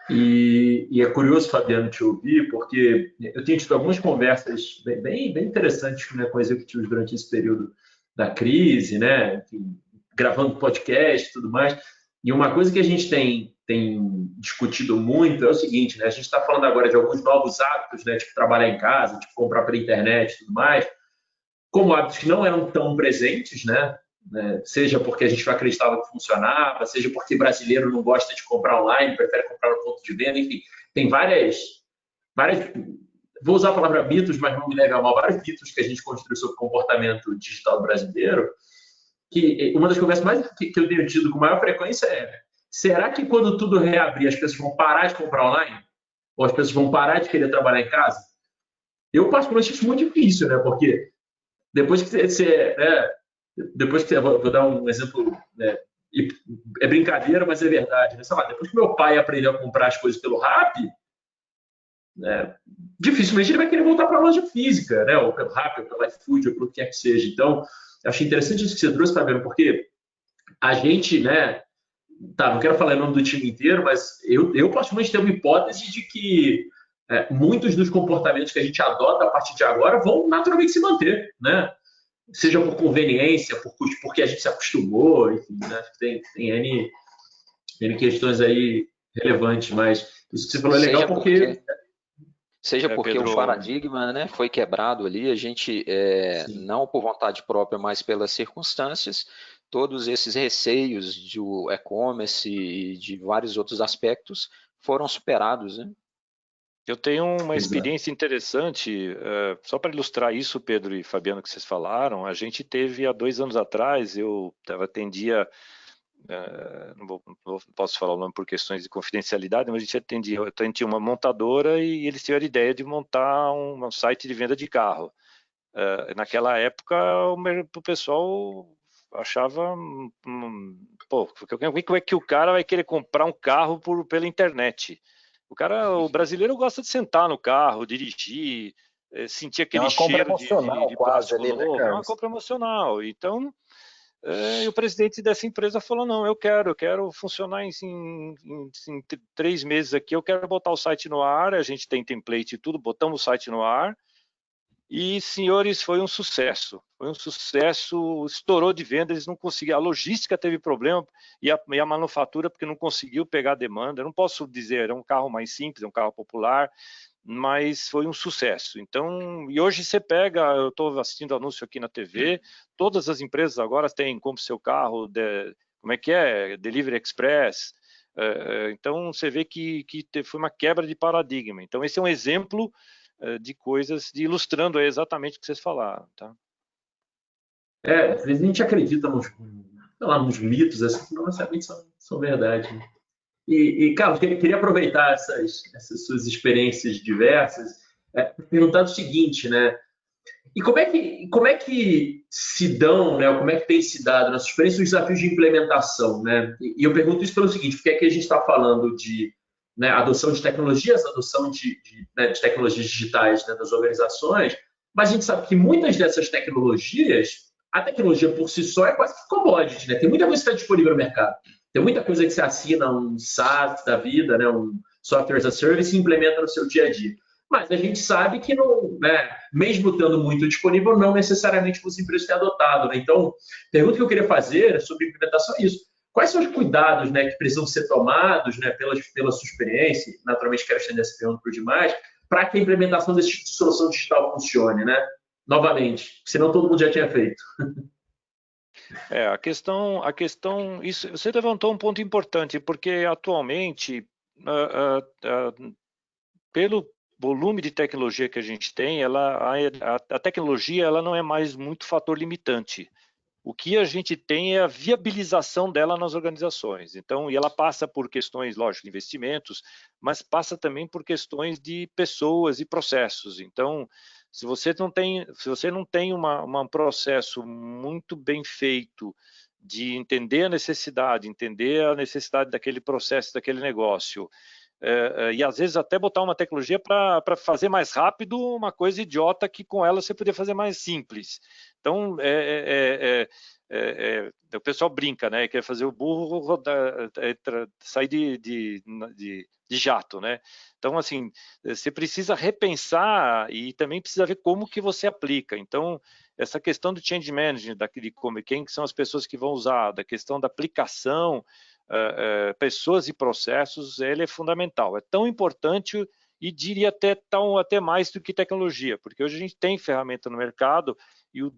E é curioso, Fabiano, te ouvir, porque eu tenho tido algumas conversas bem interessantes, né, com executivos durante esse período da crise, né, enfim, gravando podcast e tudo mais. E uma coisa que a gente tem discutido muito é o seguinte, né, a gente está falando agora de alguns novos hábitos, né, tipo trabalhar em casa, tipo comprar pela internet e tudo mais, como hábitos que não eram tão presentes, né, seja porque a gente não acreditava que funcionava, seja porque brasileiro não gosta de comprar online, prefere comprar no ponto de venda, enfim, tem várias, vou usar a palavra mitos, mas não me leve a mal, vários mitos que a gente construiu sobre o comportamento digital brasileiro, que uma das conversas mais que eu tenho tido com maior frequência é: será que quando tudo reabrir as pessoas vão parar de comprar online? Ou as pessoas vão parar de querer trabalhar em casa? Eu particularmente acho muito difícil, né? Porque depois que você vou dar um exemplo, né, é brincadeira, mas é verdade, né? Sei lá, depois que meu pai aprendeu a comprar as coisas pelo Rappi, né, dificilmente ele vai querer voltar para a loja física, né? Ou pelo Rappi, ou pelo iFood, ou pelo que quer que seja. Então, eu achei interessante isso que você trouxe, Fabiano, porque a gente, né, não quero falar em nome do time inteiro, mas eu particularmente tenho uma hipótese de que muitos dos comportamentos que a gente adota a partir de agora vão naturalmente se manter, né? Seja por conveniência, porque a gente se acostumou, enfim, né? Tem N questões aí relevantes, mas isso que você falou é legal porque... Seja porque Pedro, o paradigma, né, foi quebrado ali, a gente, não por vontade própria, mas pelas circunstâncias, todos esses receios do e-commerce e de vários outros aspectos foram superados, né? Eu tenho uma experiência interessante, só para ilustrar isso, Pedro e Fabiano, que vocês falaram. A gente teve há 2 anos atrás, eu atendia, não posso falar o nome por questões de confidencialidade, mas a gente atendia uma montadora e eles tiveram a ideia de montar um site de venda de carro. Naquela época, o pessoal achava, pô, como é que o cara vai querer comprar um carro pela internet? O brasileiro gosta de sentar no carro, dirigir, sentir aquele cheiro de plástico novo, é uma compra emocional. Então, o presidente dessa empresa falou, não, eu quero funcionar em 3 meses aqui, eu quero botar o site no ar, a gente tem template e tudo, botamos o site no ar, e, senhores, foi um sucesso, estourou de venda, eles não conseguiam, a logística teve problema e a manufatura porque não conseguiu pegar a demanda. Eu não posso dizer, é um carro mais simples, é um carro popular, mas foi um sucesso. Então, e hoje você pega, eu estou assistindo anúncio aqui na TV, todas as empresas agora têm, compre seu carro, como é que é? Delivery Express. Então, você vê que foi uma quebra de paradigma. Então, esse é um exemplo de coisas, ilustrando exatamente o que vocês falaram, tá? Às vezes a gente acredita nos mitos, assim, que não necessariamente são verdade. Né? E Carlos, queria aproveitar essas suas experiências diversas, perguntar o seguinte, né? E como é que se dão, né? Como é que tem se dado na sua experiência os desafios de implementação, né? E eu pergunto isso pelo seguinte, porque aqui a gente está falando de, né, adoção de tecnologias, adoção de tecnologias digitais, né, das organizações, mas a gente sabe que muitas dessas tecnologias, a tecnologia por si só é quase que commodity, né? Tem muita coisa que está disponível no mercado. Tem muita coisa que você assina um SaaS da vida, né, um Software as a Service e implementa no seu dia a dia. Mas a gente sabe que, não, né, mesmo estando muito disponível, não necessariamente os empresas têm adotado. Né? Então, a pergunta que eu queria fazer sobre implementação é isso. Quais são os cuidados, né, que precisam ser tomados, né, pela sua experiência, naturalmente quero estender essa pergunta para o demais, para que a implementação desse tipo de solução digital funcione, né? Novamente, senão todo mundo já tinha feito. A questão, isso, você levantou um ponto importante, porque atualmente, pelo volume de tecnologia que a gente tem, a tecnologia ela não é mais muito fator limitante. O que a gente tem é a viabilização dela nas organizações. Então, e ela passa por questões, lógico, de investimentos, mas passa também por questões de pessoas e processos. Então, se você não tem um processo muito bem feito de entender a necessidade daquele processo, daquele negócio, e às vezes até botar uma tecnologia para fazer mais rápido uma coisa idiota que com ela você poderia fazer mais simples. Então, o pessoal brinca, né? Quer fazer o burro sair de jato, né? Então, assim, você precisa repensar e também precisa ver como que você aplica. Então, essa questão do change management, quem são as pessoas que vão usar, da questão da aplicação, pessoas e processos, ele é fundamental. É tão importante e diria até mais do que tecnologia, porque hoje a gente tem ferramenta no mercado e o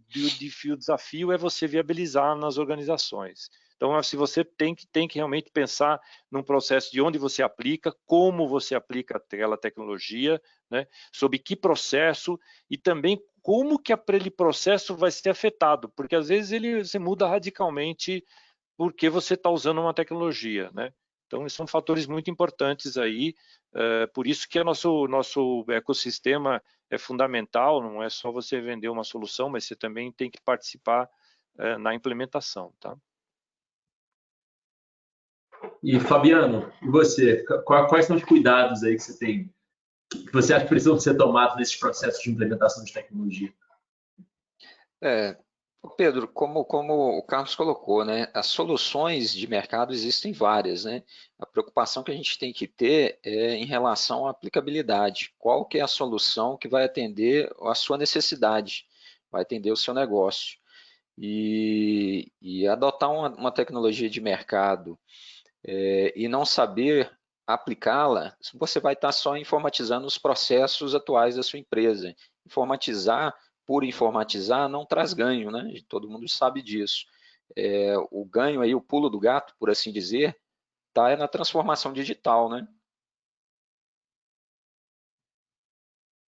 desafio é você viabilizar nas organizações. Então, se você tem que realmente pensar num processo de onde você aplica, como você aplica aquela tecnologia, né, sobre que processo e também como que aquele processo vai ser afetado, porque às vezes você muda radicalmente porque você está usando uma tecnologia, né? Então, são fatores muito importantes aí, por isso que o nosso ecossistema é fundamental, não é só você vender uma solução, mas você também tem que participar na implementação, tá? E, Fabiano, e você? Quais são os cuidados aí que você tem, que você acha que precisam ser tomados nesses processos de implementação de tecnologia? Pedro, como o Carlos colocou, né, as soluções de mercado existem várias, né? A preocupação que a gente tem que ter é em relação à aplicabilidade. Qual que é a solução que vai atender a sua necessidade, vai atender o seu negócio. E adotar uma tecnologia de mercado e não saber aplicá-la, você vai estar só informatizando os processos atuais da sua empresa. Informatizar por informatizar não traz ganho, né? Todo mundo sabe disso. o ganho aí, o pulo do gato, por assim dizer, está na transformação digital, né?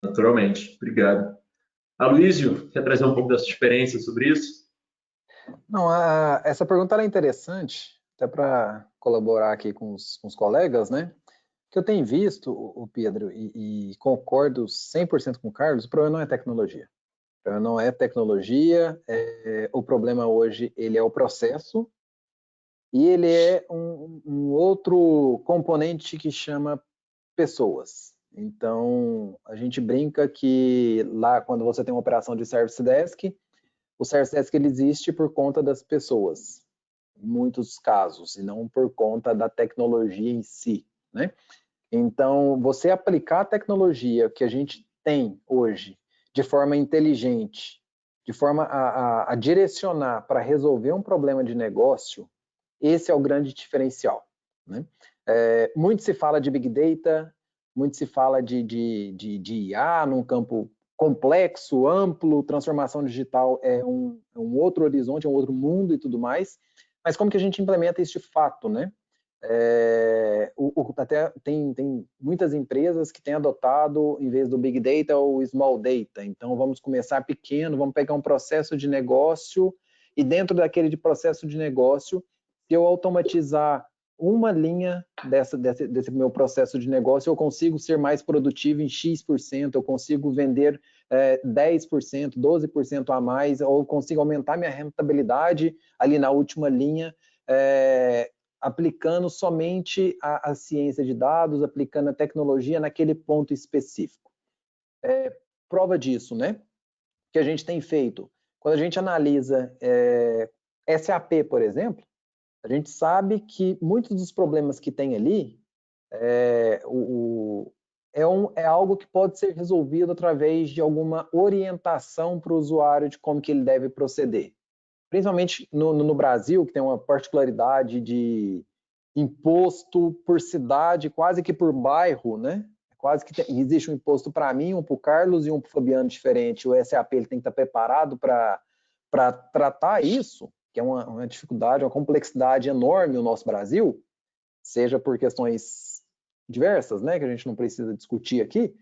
Naturalmente. Obrigado. Aloysio, quer trazer um pouco da sua experiência sobre isso? Não, essa pergunta é interessante, até para colaborar aqui com os colegas, né? Que eu tenho visto, o Pedro, e concordo 100% com o Carlos, o problema não é tecnologia. O problema não é tecnologia, o problema hoje ele é o processo e ele é um outro componente que chama pessoas. Então, a gente brinca que lá, quando você tem uma operação de Service Desk, o Service Desk ele existe por conta das pessoas, em muitos casos, e não por conta da tecnologia em si, né? Então, você aplicar a tecnologia que a gente tem hoje de forma inteligente, de forma a direcionar para resolver um problema de negócio, esse é o grande diferencial, né? Muito se fala de Big Data, muito se fala de IA num campo complexo, amplo, transformação digital é um outro horizonte, é um outro mundo e tudo mais, mas como que a gente implementa isso de fato, né? Até tem muitas empresas que têm adotado, em vez do Big Data, o Small Data. Então, vamos começar pequeno, vamos pegar um processo de negócio e dentro daquele processo de negócio, se eu automatizar uma linha desse meu processo de negócio, eu consigo ser mais produtivo em X%, eu consigo vender 10%, 12% a mais, ou eu consigo aumentar minha rentabilidade ali na última linha, aplicando somente a ciência de dados, aplicando a tecnologia naquele ponto específico. Prova disso, né? Que a gente tem feito. Quando a gente analisa SAP, por exemplo, a gente sabe que muitos dos problemas que tem ali é algo que pode ser resolvido através de alguma orientação para o usuário de como que ele deve proceder. Principalmente no Brasil, que tem uma particularidade de imposto por cidade, quase que por bairro, né? Quase que existe um imposto para mim, um para o Carlos e um para o Fabiano diferente. O SAP ele tem que estar preparado para tratar isso, que é uma dificuldade, uma complexidade enorme no nosso Brasil, seja por questões diversas, né, que a gente não precisa discutir aqui,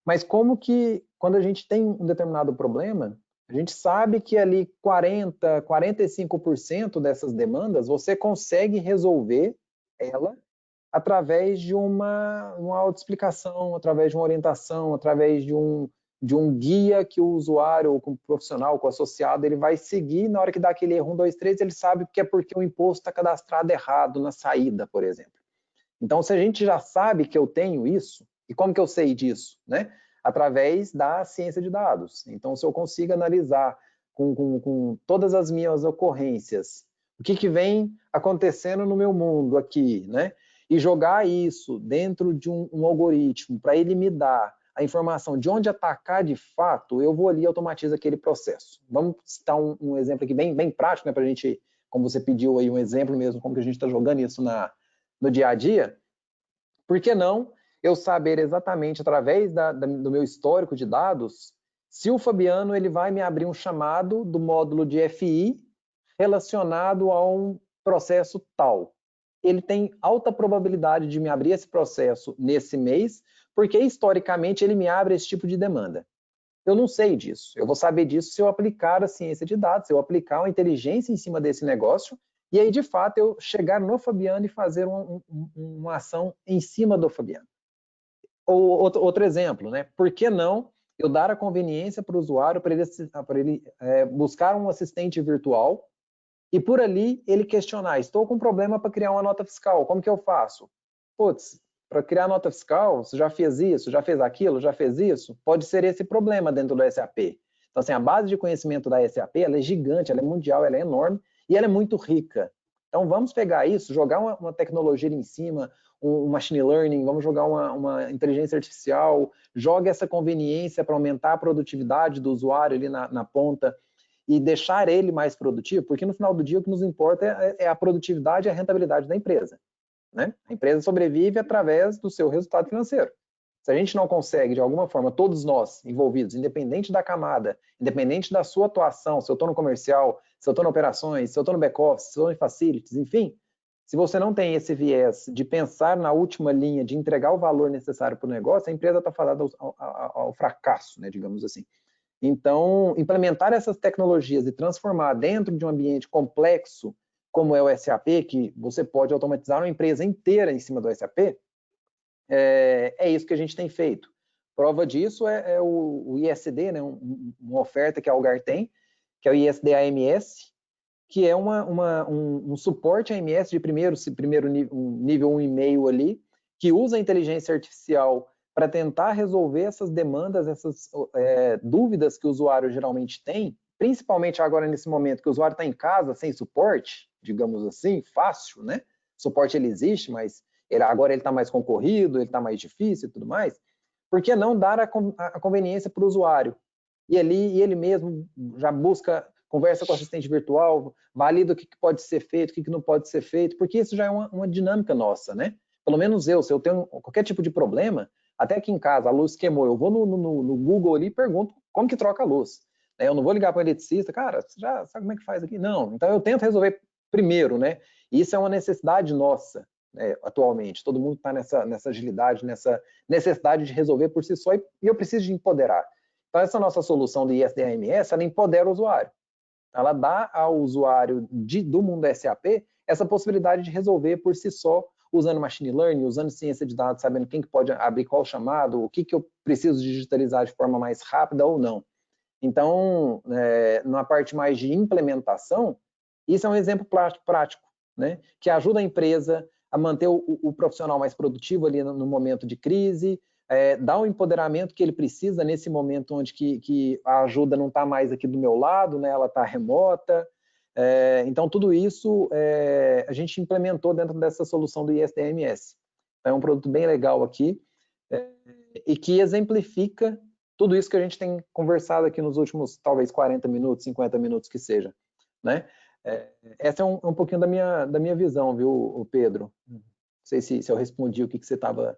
mas como que, quando a gente tem um determinado problema, a gente sabe que ali 40%, 45% dessas demandas você consegue resolver ela através de uma autoexplicação, através de uma orientação, através de um guia que o usuário, ou o profissional, com o associado, ele vai seguir. Na hora que dá aquele erro 1, 2, 3, ele sabe que é porque o imposto está cadastrado errado na saída, por exemplo. Então, se a gente já sabe que eu tenho isso, e como que eu sei disso, né? Através da ciência de dados. Então, se eu consigo analisar com todas as minhas ocorrências, o que vem acontecendo no meu mundo aqui, né? E jogar isso dentro de um algoritmo para ele me dar a informação de onde atacar de fato, eu vou ali e automatizo aquele processo. Vamos citar um exemplo aqui bem prático, né, para a gente, como você pediu aí um exemplo mesmo, como que a gente está jogando isso no dia a dia. Por que não eu saber exatamente, através do meu histórico de dados, se o Fabiano ele vai me abrir um chamado do módulo de FI relacionado a um processo tal. Ele tem alta probabilidade de me abrir esse processo nesse mês, porque historicamente ele me abre esse tipo de demanda. Eu não sei disso. Eu vou saber disso se eu aplicar a ciência de dados, se eu aplicar uma inteligência em cima desse negócio, e aí, de fato, eu chegar no Fabiano e fazer uma ação em cima do Fabiano. Ou outro exemplo, né? Por que não eu dar a conveniência para o usuário para ele buscar um assistente virtual e por ali ele questionar, estou com problema para criar uma nota fiscal, como que eu faço? Putz, para criar nota fiscal, você já fez isso, já fez aquilo, já fez isso? Pode ser esse problema dentro do SAP. Então, assim, a base de conhecimento da SAP, ela é gigante, ela é mundial, ela é enorme e ela é muito rica. Então, vamos pegar isso, jogar uma tecnologia em cima, um machine learning, vamos jogar uma inteligência artificial, joga essa conveniência para aumentar a produtividade do usuário ali na ponta e deixar ele mais produtivo, porque no final do dia o que nos importa é a produtividade e a rentabilidade da empresa, né? A empresa sobrevive através do seu resultado financeiro. Se a gente não consegue, de alguma forma, todos nós envolvidos, independente da camada, independente da sua atuação, se eu estou no comercial, se eu estou em operações, se eu estou no back-office, se eu estou em facilities, enfim, se você não tem esse viés de pensar na última linha, de entregar o valor necessário para o negócio, a empresa está fadada ao fracasso, né, digamos assim. Então, implementar essas tecnologias e transformar dentro de um ambiente complexo, como é o SAP, que você pode automatizar uma empresa inteira em cima do SAP, é isso que a gente tem feito. Prova disso é o ISD, né, uma oferta que a Algar tem, que é o ISD AMS, que é um suporte AMS de primeiro nível 1,5 ali, que usa a inteligência artificial para tentar resolver essas demandas, essas dúvidas que o usuário geralmente tem, principalmente agora nesse momento que o usuário está em casa sem suporte, digamos assim, fácil, né? Suporte ele existe, mas agora ele está mais concorrido, ele está mais difícil e tudo mais. Por que não dar a conveniência para o usuário? E ele mesmo já busca, conversa com o assistente virtual, valida o que pode ser feito, o que não pode ser feito, porque isso já é uma dinâmica nossa, né? Pelo menos se eu tenho qualquer tipo de problema, até aqui em casa, a luz queimou, eu vou no Google ali e pergunto como que troca a luz. Eu não vou ligar para o eletricista, cara, você já sabe como é que faz aqui? Não, então eu tento resolver primeiro, né? Isso é uma necessidade nossa, atualmente. Todo mundo está nessa agilidade, nessa necessidade de resolver por si só, e eu preciso de empoderar. Então, essa nossa solução do ISD-AMS, ela empodera o usuário. Ela dá ao usuário do mundo SAP essa possibilidade de resolver por si só, usando machine learning, usando ciência de dados, sabendo quem que pode abrir qual chamado, o que eu preciso digitalizar de forma mais rápida ou não. Então, na parte mais de implementação, isso é um exemplo prático, né, que ajuda a empresa a manter o profissional mais produtivo ali no momento de crise, dá o empoderamento que ele precisa nesse momento onde que a ajuda não está mais aqui do meu lado, né, ela está remota. Então, tudo isso a gente implementou dentro dessa solução do ISD-AMS. É um produto bem legal aqui e que exemplifica tudo isso que a gente tem conversado aqui nos últimos, talvez, 40 minutos, 50 minutos que seja, né? Essa é um pouquinho da minha visão, viu, Pedro? Não sei se eu respondi o que você estava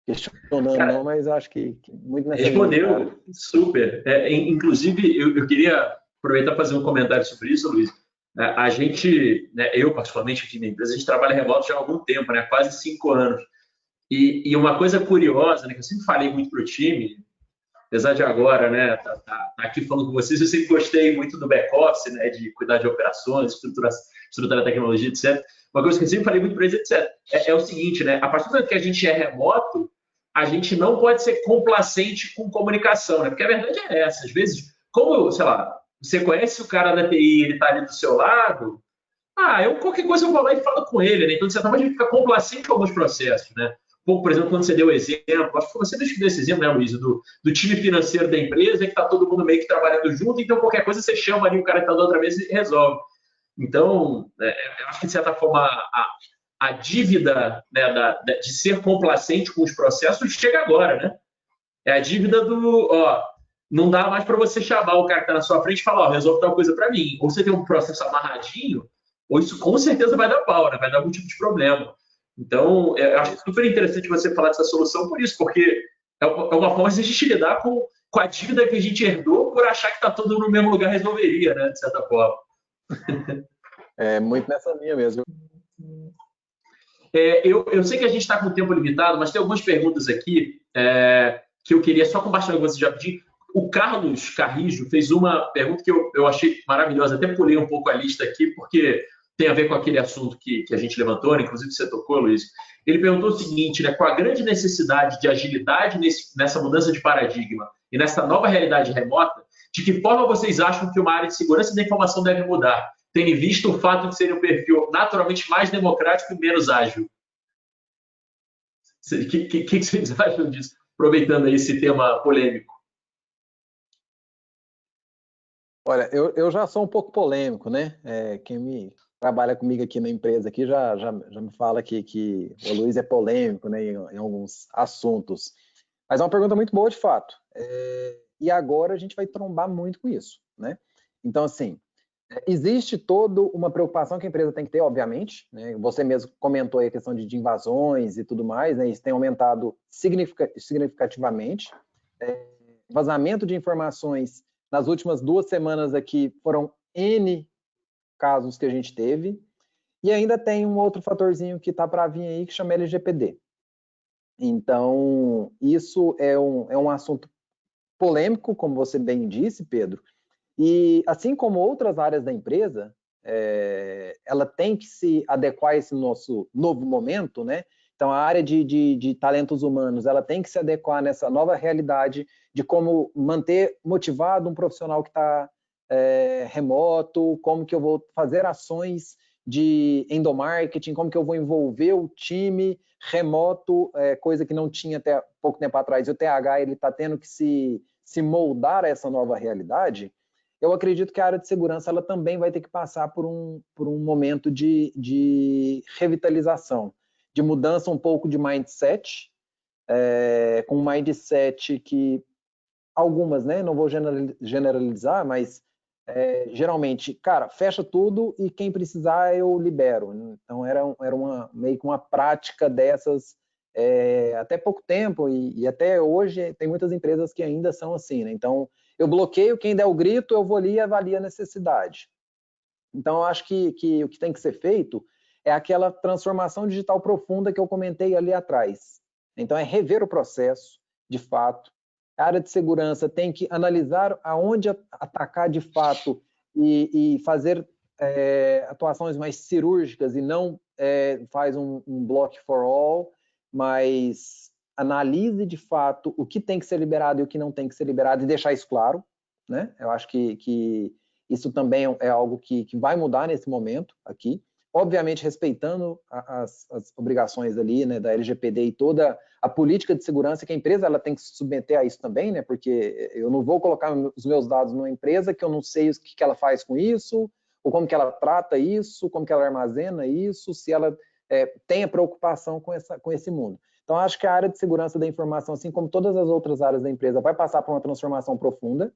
questionando, Cara, não, mas acho que muito nessa respondeu linha, super. Inclusive, eu queria aproveitar para fazer um comentário sobre isso, Luiz. A gente, né, eu particularmente aqui na empresa, a gente trabalha remoto já há algum tempo, né, quase 5 anos. E uma coisa curiosa, né, que eu sempre falei muito para o time, apesar de agora, né, tá aqui falando com vocês, eu sempre gostei muito do back-office, né, de cuidar de operações, estruturar a tecnologia, etc. Uma coisa que eu sempre falei muito para eles, etc. É o seguinte, né, a partir do momento que a gente é remoto, a gente não pode ser complacente com comunicação, né, porque a verdade é essa. Às vezes, como, sei lá, você conhece o cara da TI, ele está ali do seu lado, qualquer coisa eu vou lá e falo com ele, né? Então, de certa forma, a gente fica complacente com alguns processos, né? Por exemplo, quando você deu o exemplo, acho que foi você mesmo que deu esse exemplo, né, Luiz, do time financeiro da empresa, que está todo mundo meio que trabalhando junto, então qualquer coisa você chama ali o cara que está da outra vez e resolve. Então, eu acho que, de certa forma, a dívida, né, de ser complacente com os processos chega agora, né? É a dívida não dá mais para você chamar o cara que está na sua frente e falar, resolve tal coisa para mim. Ou você tem um processo amarradinho, ou isso com certeza vai dar pau, né? Vai dar algum tipo de problema. Então, eu acho super interessante você falar dessa solução por isso, porque é uma forma de a gente lidar com a dívida que a gente herdou por achar que está todo no mesmo lugar resolveria, né? De certa forma. Muito nessa linha mesmo. Eu sei que a gente está com o tempo limitado, mas tem algumas perguntas aqui que eu queria só compartilhar com vocês já pedir. O Carlos Carrijo fez uma pergunta que eu achei maravilhosa, até pulei um pouco a lista aqui, porque tem a ver com aquele assunto que a gente levantou, né? Inclusive você tocou, Luiz. Ele perguntou o seguinte, né? Com a grande necessidade de agilidade nessa mudança de paradigma e nessa nova realidade remota, de que forma vocês acham que uma área de segurança da informação deve mudar, tendo visto o fato de ser um perfil naturalmente mais democrático e menos ágil? O que vocês acham disso? Aproveitando aí esse tema polêmico. Olha, eu já sou um pouco polêmico, né? Quem trabalha comigo aqui na empresa aqui já me fala que o Luiz é polêmico, né, em alguns assuntos. Mas é uma pergunta muito boa, de fato. E agora a gente vai trombar muito com isso, né? Então, assim, Existe toda uma preocupação que a empresa tem que ter, obviamente, né? Você mesmo comentou aí a questão de invasões e tudo mais, né? Isso tem aumentado significativamente. Vazamento de informações nas últimas 2 semanas aqui foram N casos que a gente teve. E ainda tem um outro fatorzinho que está para vir aí, que chama LGPD. Então, isso é um assunto polêmico, como você bem disse, Pedro, e assim como outras áreas da empresa, ela tem que se adequar a esse nosso novo momento, né? Então, a área de talentos humanos, ela tem que se adequar nessa nova realidade de como manter motivado um profissional que está remoto, como que eu vou fazer ações de endomarketing, como que eu vou envolver o time remoto, coisa que não tinha até pouco tempo atrás. E o TH está tendo que se moldar a essa nova realidade. Eu acredito que a área de segurança ela também vai ter que passar por um momento de revitalização, de mudança um pouco de mindset, com um mindset que algumas, né, não vou generalizar, mas geralmente, cara, fecha tudo e quem precisar eu libero. Então era meio que uma prática dessas até pouco tempo e até hoje tem muitas empresas que ainda são assim, né? Então eu bloqueio, quem der o grito eu vou ali e avalio a necessidade. Então eu acho que o que tem que ser feito é aquela transformação digital profunda que eu comentei ali atrás. Então é rever o processo, de fato. A área de segurança tem que analisar aonde atacar de fato e fazer atuações mais cirúrgicas e não faz um block for all, mas analise de fato o que tem que ser liberado e o que não tem que ser liberado e deixar isso claro, né? Eu acho que isso também é algo que vai mudar nesse momento aqui, obviamente respeitando as obrigações ali, né, da LGPD e toda a política de segurança que a empresa ela tem que se submeter a isso também, né, porque eu não vou colocar os meus dados numa empresa que eu não sei o que ela faz com isso, ou como que ela trata isso, como que ela armazena isso, se ela tem a preocupação com esse mundo. Então, acho que a área de segurança da informação, assim como todas as outras áreas da empresa, vai passar por uma transformação profunda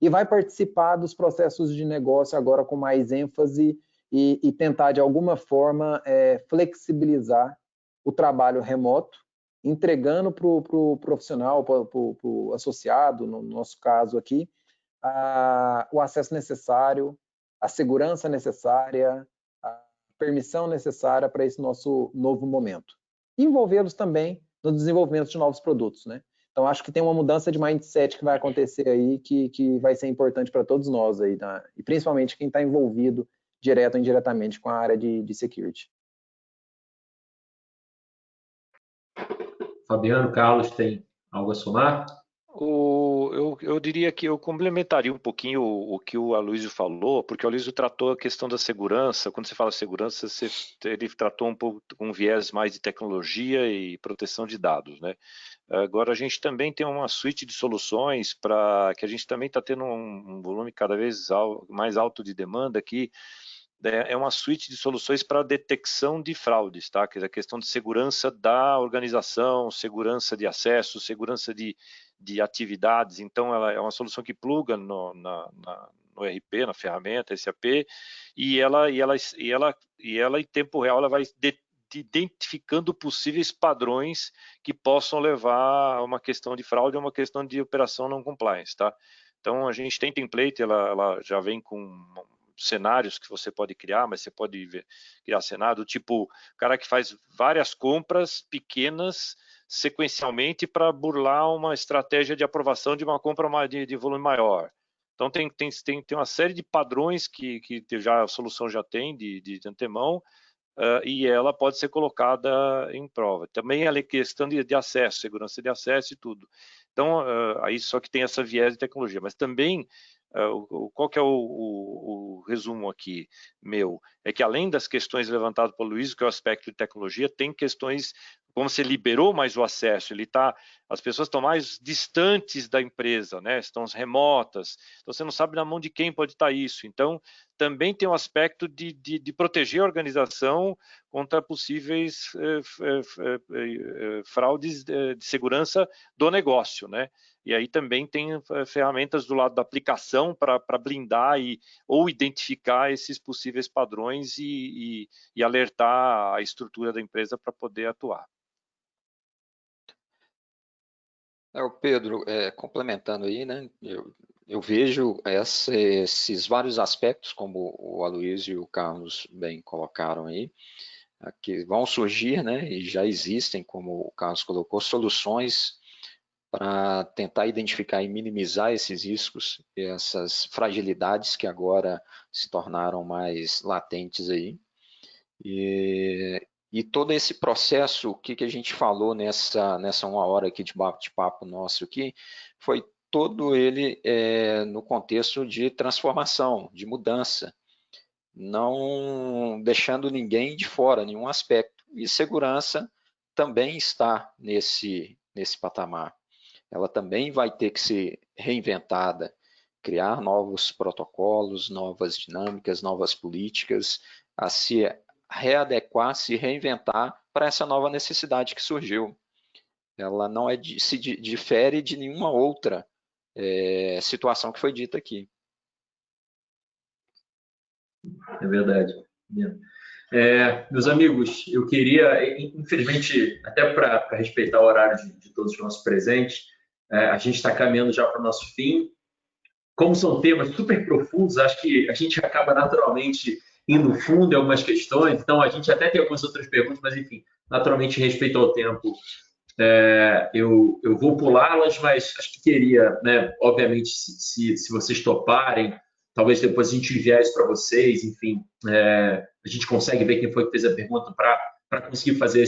e vai participar dos processos de negócio agora com mais ênfase e tentar, de alguma forma, flexibilizar o trabalho remoto, entregando para o profissional, para o associado, no nosso caso aqui, o acesso necessário, a segurança necessária, a permissão necessária para esse nosso novo momento. E envolvê-los também no desenvolvimento de novos produtos, né? Então, acho que tem uma mudança de mindset que vai acontecer aí, que vai ser importante para todos nós aí, tá? E principalmente quem está envolvido direto ou indiretamente com a área de security. Fabiano, Carlos, tem algo a somar? Eu diria que eu complementaria um pouquinho o que o Aloysio falou, porque o Aloysio tratou a questão da segurança. Quando você fala segurança, ele tratou um pouco com um viés mais de tecnologia e proteção de dados, né? Agora a gente também tem uma suite de soluções para que a gente também está tendo um volume cada vez mais alto de demanda aqui. É uma suite de soluções para detecção de fraudes, tá? Que é a questão de segurança da organização, segurança de acesso, segurança de atividades. Então, ela é uma solução que pluga no RP, na ferramenta SAP, e ela em tempo real ela vai identificando possíveis padrões que possam levar a uma questão de fraude ou uma questão de operação não compliance, tá? Então, a gente tem template, ela já vem com cenários que você pode criar, mas você pode criar cenário do tipo o cara que faz várias compras pequenas sequencialmente para burlar uma estratégia de aprovação de uma compra de volume maior. Então tem uma série de padrões que já a solução já tem de antemão, e ela pode ser colocada em prova. Também a questão de acesso, segurança de acesso e tudo. Então, aí só que tem essa viés de tecnologia, mas também qual que é o resumo aqui meu? É que além das questões levantadas pelo Luiz, que é o aspecto de tecnologia, tem questões como você liberou mais o acesso, as pessoas estão mais distantes da empresa, né? Estão remotas, então você não sabe na mão de quem pode estar isso. Então, também tem um aspecto de proteger a organização contra possíveis fraudes de segurança do negócio, né? E aí também tem ferramentas do lado da aplicação para blindar ou identificar esses possíveis padrões e alertar a estrutura da empresa para poder atuar. O Pedro, complementando aí, né? Eu vejo esses vários aspectos, como o Aloysio e o Carlos bem colocaram aí, que vão surgir, né? E já existem, como o Carlos colocou, soluções para tentar identificar e minimizar esses riscos e essas fragilidades que agora se tornaram mais latentes aí. E todo esse processo, o que a gente falou nessa 1 hora aqui de bate-papo nosso aqui, foi todo ele no contexto de transformação, de mudança, não deixando ninguém de fora, nenhum aspecto. E segurança também está nesse patamar. Ela também vai ter que ser reinventada, criar novos protocolos, novas dinâmicas, novas políticas, a se readequar, se reinventar para essa nova necessidade que surgiu. Ela não se difere de nenhuma outra situação que foi dita aqui. É verdade. Meus amigos, eu queria, infelizmente, até para respeitar o horário de todos os nossos presentes, a gente está caminhando já para o nosso fim. Como são temas super profundos, acho que a gente acaba naturalmente indo fundo em algumas questões, então a gente até tem algumas outras perguntas, mas enfim, naturalmente respeito ao tempo, eu vou pulá-las, mas acho que queria, né, obviamente, se vocês toparem, talvez depois a gente enviar isso para vocês, enfim, a gente consegue ver quem foi que fez a pergunta para conseguir fazer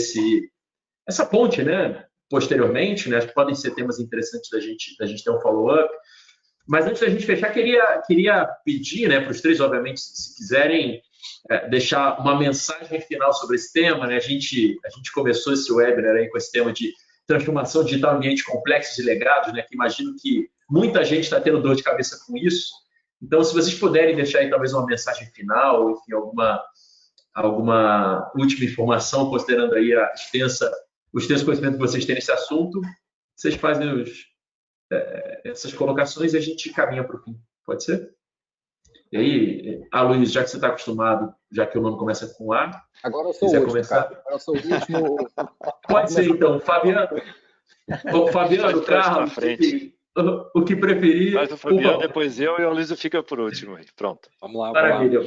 essa ponte, né, posteriormente, né, acho que podem ser temas interessantes da gente ter um follow-up. Mas antes da gente fechar, queria pedir, né, para os três, obviamente, se quiserem deixar uma mensagem final sobre esse tema, né? A gente começou esse webinar aí com esse tema de transformação digital em ambientes complexos e legados, né? Que imagino que muita gente está tendo dor de cabeça com isso. Então, se vocês puderem deixar aí talvez uma mensagem final, enfim, alguma última informação, considerando aí os extensos conhecimentos que vocês têm nesse assunto, vocês fazem essas colocações e a gente caminha para o fim. Pode ser? E aí, Luiz, já que você está acostumado, já que o nome começa com A, agora eu sou o último, começar... cara. Agora eu sou o último. Pode ser, então. Fabiano, Carlos, o que preferir. Faz o Fabiano, depois eu e o Luiz fica por último. Aí. Pronto. Vamos lá. Maravilha.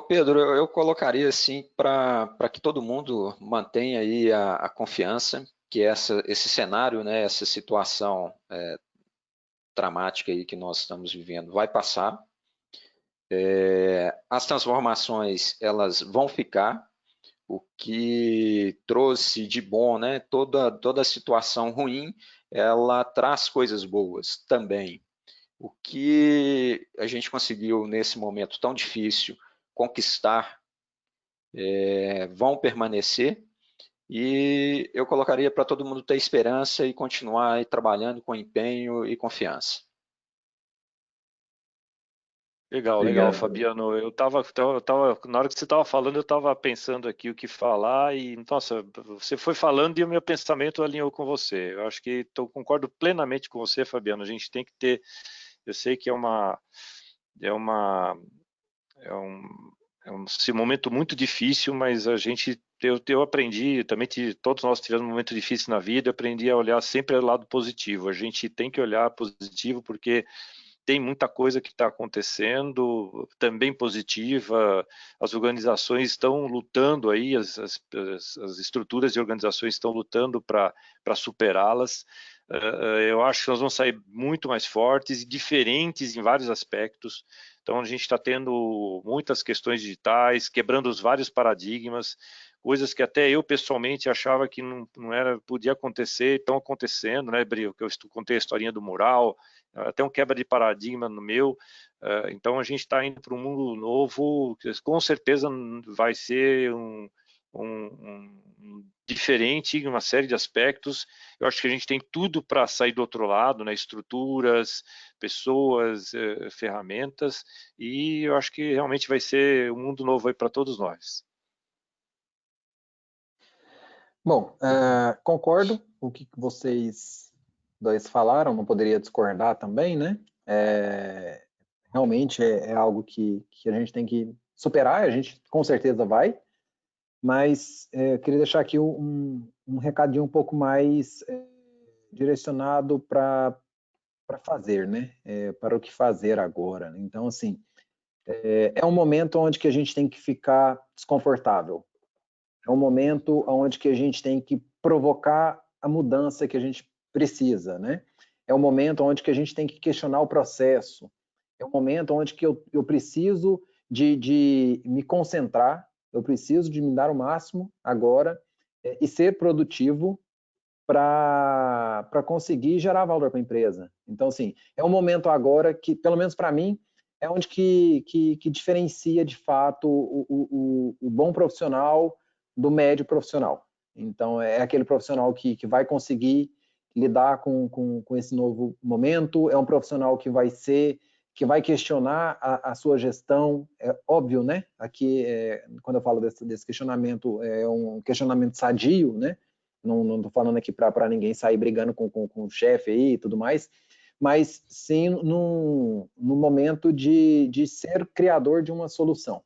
Pedro, eu colocaria assim para que todo mundo mantenha aí a confiança que esse cenário, né, essa situação dramática aí que nós estamos vivendo vai passar. As transformações elas vão ficar. O que trouxe de bom, né, toda a situação ruim, ela traz coisas boas também. O que a gente conseguiu nesse momento tão difícil conquistar vão permanecer. E eu colocaria para todo mundo ter esperança e continuar aí trabalhando com empenho e confiança. Legal, Fabiano. Eu tava, na hora que você estava falando, eu estava pensando aqui o que falar e, nossa, você foi falando e o meu pensamento alinhou com você. Eu acho que concordo plenamente com você, Fabiano. A gente tem que ter, eu sei que é um momento muito difícil, mas eu aprendi, também todos nós tivemos um momento difícil na vida, eu aprendi a olhar sempre o lado positivo. A gente tem que olhar positivo porque tem muita coisa que está acontecendo, também positiva, as organizações estão lutando aí, as estruturas de organizações estão lutando para superá-las. Eu acho que nós vamos sair muito mais fortes e diferentes em vários aspectos. Então, a gente está tendo muitas questões digitais, quebrando os vários paradigmas, coisas que até eu pessoalmente achava que não podia acontecer, estão acontecendo, né, Brio? Que eu contei a historinha do mural, até um quebra de paradigma no meu. Então, a gente está indo para um mundo novo, que com certeza vai ser um diferente em uma série de aspectos. Eu acho que a gente tem tudo para sair do outro lado, né? Estruturas, pessoas, ferramentas, e eu acho que realmente vai ser um mundo novo aí para todos nós. Bom, concordo com o que vocês dois falaram, não poderia discordar também, né? Realmente é algo que a gente tem que superar, a gente com certeza vai, mas queria deixar aqui um recadinho um pouco mais direcionado para fazer, né? Para o que fazer agora. Né? Então, assim, é um momento onde que a gente tem que ficar desconfortável. É um momento onde que a gente tem que provocar a mudança que a gente precisa, né? É um momento onde que a gente tem que questionar o processo. É um momento onde que eu preciso de me concentrar, eu preciso de me dar o máximo agora e ser produtivo para conseguir gerar valor para a empresa. Então, assim, é um momento agora que, pelo menos para mim, é onde que diferencia, de fato, o bom profissional do médio profissional. Então, é aquele profissional que vai conseguir lidar com esse novo momento, é um profissional que vai questionar a sua gestão, é óbvio, né? Aqui, quando eu falo desse questionamento, é um questionamento sadio, né? Não estou falando aqui para ninguém sair brigando com o chefe aí e tudo mais, mas sim no momento de ser criador de uma solução,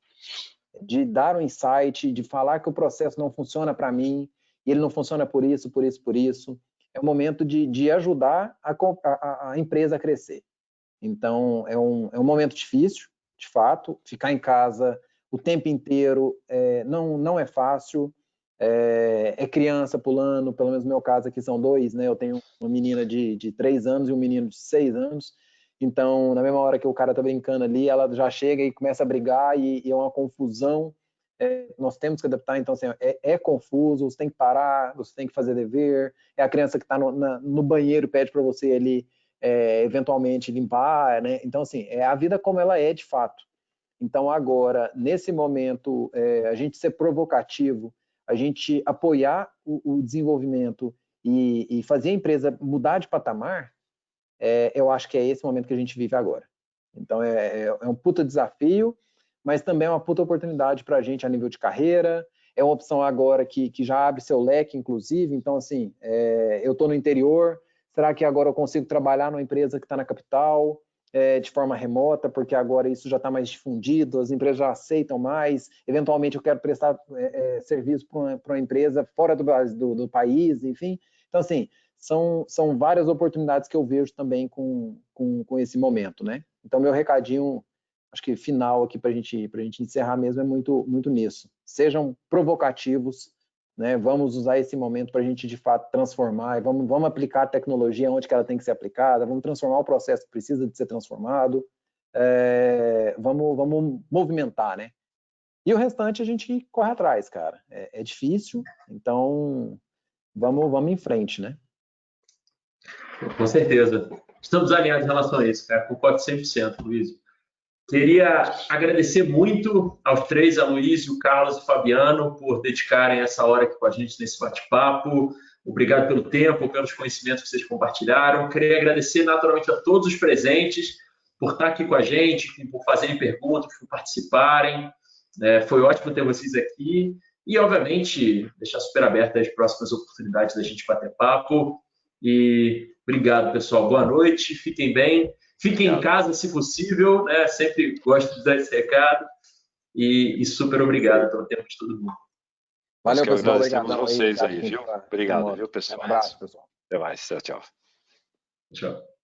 de dar um insight, de falar que o processo não funciona para mim, e ele não funciona por isso, por isso, por isso. É o momento de ajudar a empresa a crescer. Então, é um momento difícil, de fato, ficar em casa o tempo inteiro não é fácil, é criança pulando, pelo menos no meu caso aqui são dois, né? Eu tenho uma menina de 3 anos e um menino de 6 anos, então, na mesma hora que o cara tá brincando ali, ela já chega e começa a brigar e é uma confusão. Nós temos que adaptar, então, assim, é confuso, você tem que parar, você tem que fazer dever, é a criança que está no banheiro e pede para você ali, eventualmente, limpar, né? Então, assim, é a vida como ela é de fato. Então, agora, nesse momento, a gente ser provocativo, a gente apoiar o desenvolvimento e fazer a empresa mudar de patamar, eu acho que é esse momento que a gente vive agora. Então, é um puta desafio, mas também é uma puta oportunidade para a gente a nível de carreira, é uma opção agora que já abre seu leque, inclusive. Então, assim, eu estou no interior, será que agora eu consigo trabalhar numa empresa que está na capital, de forma remota, porque agora isso já está mais difundido, as empresas já aceitam mais, eventualmente eu quero prestar serviço para uma empresa fora do país, enfim. Então, assim, são várias oportunidades que eu vejo também com esse momento, né? Então, meu recadinho, acho que final aqui para a gente encerrar mesmo é muito, muito nisso. Sejam provocativos, né? Vamos usar esse momento para a gente, de fato, transformar, e vamos aplicar a tecnologia onde que ela tem que ser aplicada, vamos transformar o processo que precisa de ser transformado, vamos movimentar, né? E o restante a gente corre atrás, cara. É difícil, então vamos em frente, né? Com certeza. Estamos alinhados em relação a isso, cara. Concordo 100%, Luiz. Queria agradecer muito aos três, a Luiz, o Carlos e o Fabiano, por dedicarem essa hora aqui com a gente nesse bate-papo. Obrigado pelo tempo, pelos conhecimentos que vocês compartilharam. Queria agradecer naturalmente a todos os presentes por estar aqui com a gente, por fazerem perguntas, por participarem. Foi ótimo ter vocês aqui. E, obviamente, deixar super aberto as próximas oportunidades da gente bater papo. E obrigado, pessoal. Boa noite, fiquem bem. Fiquem em casa, se possível, né? Sempre gosto de dar esse recado. E super obrigado pelo tempo de todo mundo. Valeu, pessoal. Obrigado a vocês aí, viu? Obrigado, viu, pessoal? Um abraço, pessoal. Até mais. Tchau, tchau. Tchau.